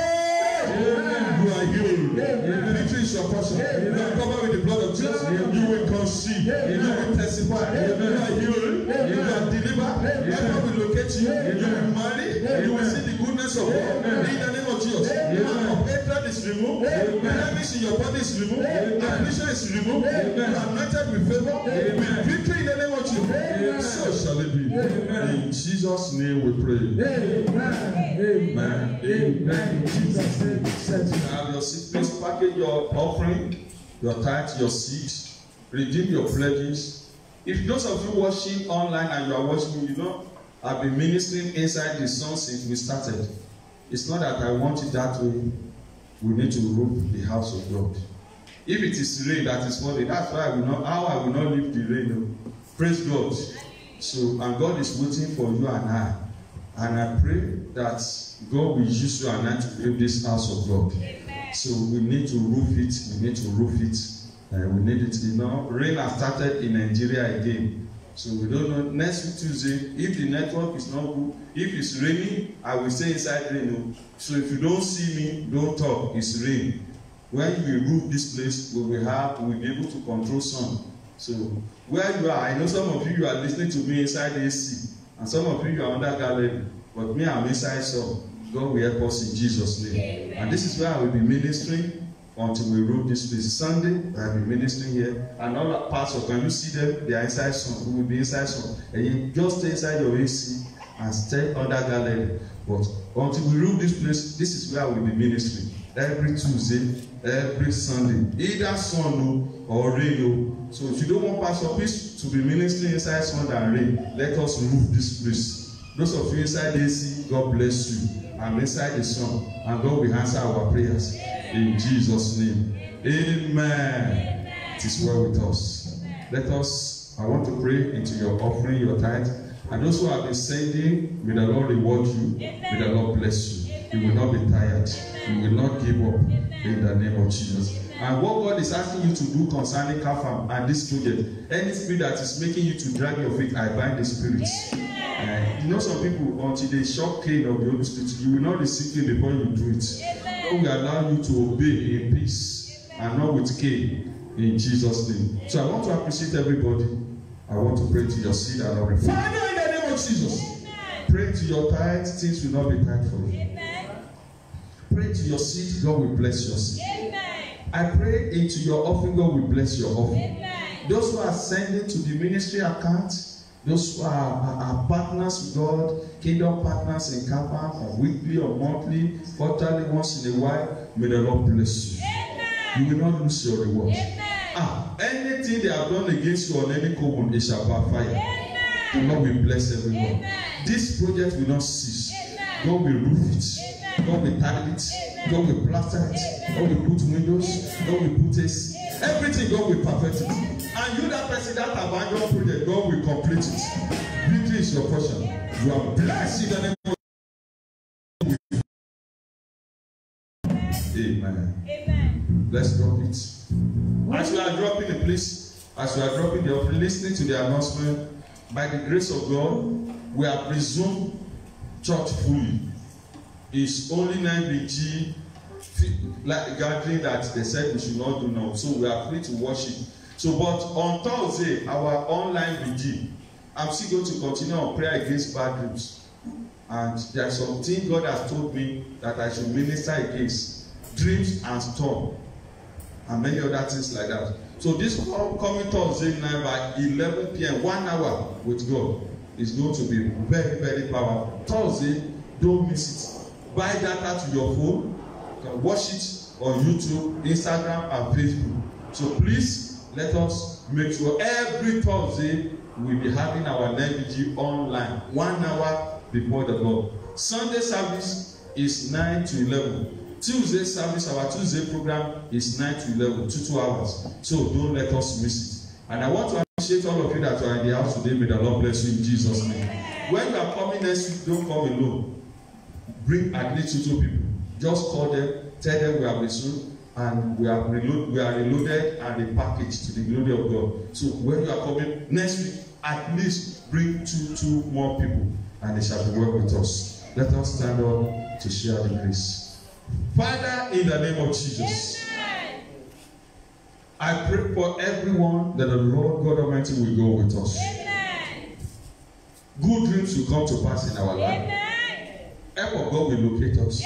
You are healed. Victory is your portion. You are covered with the blood of Jesus. You will conceive. You will testify. You are healed. You are delivered. God will locate you. You will marry. You will see the goodness of God. In the name of Jesus. Of hatred is removed. Enemies in your body is removed. Affliction is removed. You are anointed with favor. With victory in the name of Jesus. So shall it be. In Jesus' name we pray. Amen. Amen. Jesus' name. Have your seed. Please package your offering, your tithe, your seed. Redeem your pledges. If those of you watching online and you are watching, you know, I've been ministering inside the sun since we started. It's not that I want it that way. We need to roof the house of God. If it is rain that is falling, that's why I will not leave the rain. Praise God. So, and God is waiting for you and I. And I pray that God will use you and I to build this house of God. Amen. So we need to roof it. We need to roof it. We need it. You know, rain has started in Nigeria again. So we don't know. Next week Tuesday, if the network is not good, if it's raining, I will stay inside rain. So if you don't see me, don't talk. It's rain. When we roof this place, we will be able to control sun. So where you are, I know some of you are listening to me inside the AC, and some of you are under gallery, but me, I'm inside sun. God will help us in Jesus' name. Amen. And this is where I will be ministering until we roof this place. Sunday, I will be ministering here, and all the pastors, can you see them? They are inside sun. We will be inside sun. And you just stay inside your AC and stay under gallery. But until we roof this place, this is where I will be ministering. Every Tuesday, every Sunday, either sun or rain. So if you don't want Pastor Peace to be ministering inside sun and rain, let us roof this place. Those of you inside the AC, God bless you. I'm inside the sun, and God will answer our prayers. In Jesus' name. Amen. It is well with us. Let us, I want to pray into your offering, your tithe. And those who have been sending, may the Lord reward you. May the Lord bless you. You will not be tired. You will not give up in the name of Jesus. And what God is asking you to do concerning CAFAM and this project, any spirit that is making you to drag your feet, I bind the spirits. You know, some people, until they shock Cain of the Holy Spirit, you will not receive it before you do it. God will allow you to obey in peace and not with Cain in Jesus' name. So I want to appreciate everybody. I want to pray to your seed and offering. Father, in the name of Jesus, pray to your tithe, things will not be tight for you. Pray to your seed, God will bless your seed. I pray into your offering, God will bless your offering. Those who are sending to the ministry account, those who are partners with God, kingdom partners in CAFAM, or weekly or monthly, quarterly, once in a while, may the Lord bless you. You will not lose your reward. Anything they have done against you on any covenant, it shall backfire. The Lord will bless everyone. This project will not cease. God will roof it. God will tile it. God will plaster it. God will put windows. God will put AC. Everything God will perfect it. And you, that person that abandoned project, God will complete it. Victory is your portion. You are blessed in the name of Amen. Amen. Let's drop it. As we are dropping it, please, as we are dropping the offering, listening to the announcement, by the grace of God, we have resumed church fully. It's only 9BG like gathering that they said we should not do now. So we are free to worship. So, but on Thursday, our online VG, I'm still going to continue on prayer against bad dreams. And there are some things God has told me that I should minister against dreams and storm and many other things like that. So this coming Thursday night by 11 p.m., 1 hour with God is going to be very, very powerful. Thursday, don't miss it. Buy data to your phone. You can watch it on YouTube, Instagram, and Facebook. So please let us make sure every Thursday we'll be having our 9BG online 1 hour before the Lord. Sunday service is 9 to 11. Tuesday service, our Tuesday program is 9 to 11, 2 hours. So don't let us miss it. And I want to appreciate all of you that are in the house today. May the Lord bless you in Jesus' name. When you are coming next week, don't come alone. Bring at least 2 people. Just call them, tell them we have resumed, and we are reloaded and repackaged to the glory of God. So when you are coming next week, at least bring two more people, and they shall be well with us. Let us stand up. to share the grace. Father, in the name of Jesus, I pray for everyone that the Lord God Almighty will go with us. Good dreams will come to pass in our life. Help of God will locate us.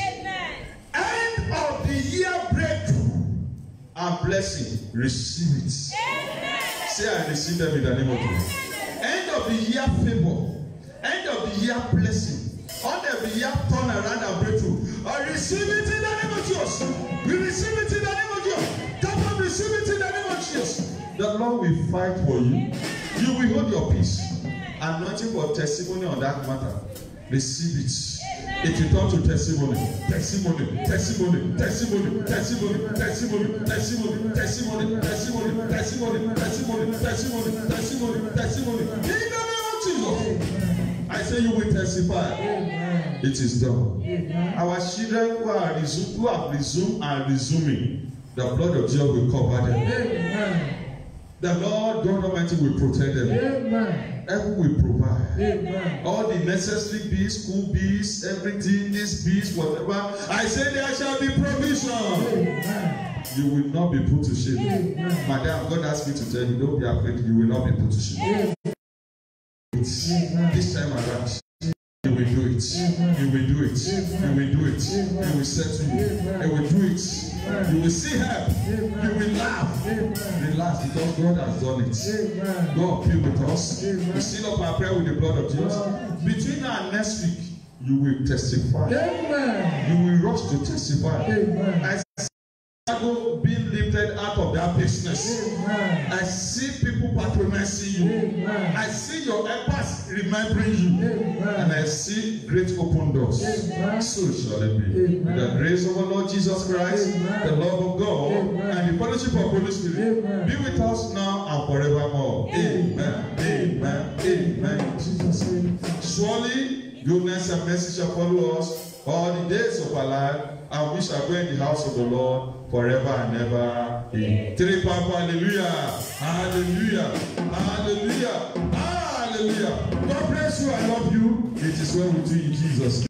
End of the year breakthrough and blessing, receive it. Say, I receive them in the name of Jesus. End of the year favor, end of the year blessing, end of the year turn around and breakthrough. I receive it in the name of Jesus. We receive it in the name of Jesus. Come on, receive it in the name of Jesus. The Lord will fight for you. You will hold your peace. Anointing for testimony on that matter. Receive it. It will turn to testimony, testimony, testimony, testimony, testimony, testimony, testimony, testimony, testimony, testimony, testimony, testimony, testimony, testimony. In the name of Jesus, I say you will testify. It is done. Our children who have resumed and resuming, the blood of Jesus will cover them. The Lord God Almighty will protect them. Heaven will provide. Amen. All the necessary bills, school bills, everything, these bills, whatever. I say there shall be provision. Amen. You will not be put to shame. Amen. Madam, God asked me to tell you, don't be afraid, you will not be put to shame. Amen. This time around, you will do it. Amen. You will do it. Amen. You will do it. Amen. You will settle you. Amen. You will do it. Amen. You will see help. Amen. You will laugh. Amen. Relax because God has done it. Amen. God be with us. Amen. We seal up our prayer with the blood of Jesus. Amen. Between now and next week, you will testify. Amen. You will rush to testify. Amen. I see people being lifted out of their business. Amen. I see people patronizing you. Amen. I see your helpers remembering you. Amen. And I see great open doors. Amen. So shall it be. Amen. The grace of our Lord Jesus Christ, amen, the love of God, amen, and the fellowship of Holy Spirit, amen, be with us now and forevermore. Amen. Amen. Amen. Jesus' name. Surely goodness and mercy shall follow us all the days of our life, and we shall go in the house of the Lord forever and ever. In three powerful hallelujah. Hallelujah. Hallelujah. Hallelujah. God bless you. I love you. It is well with you in Jesus' name.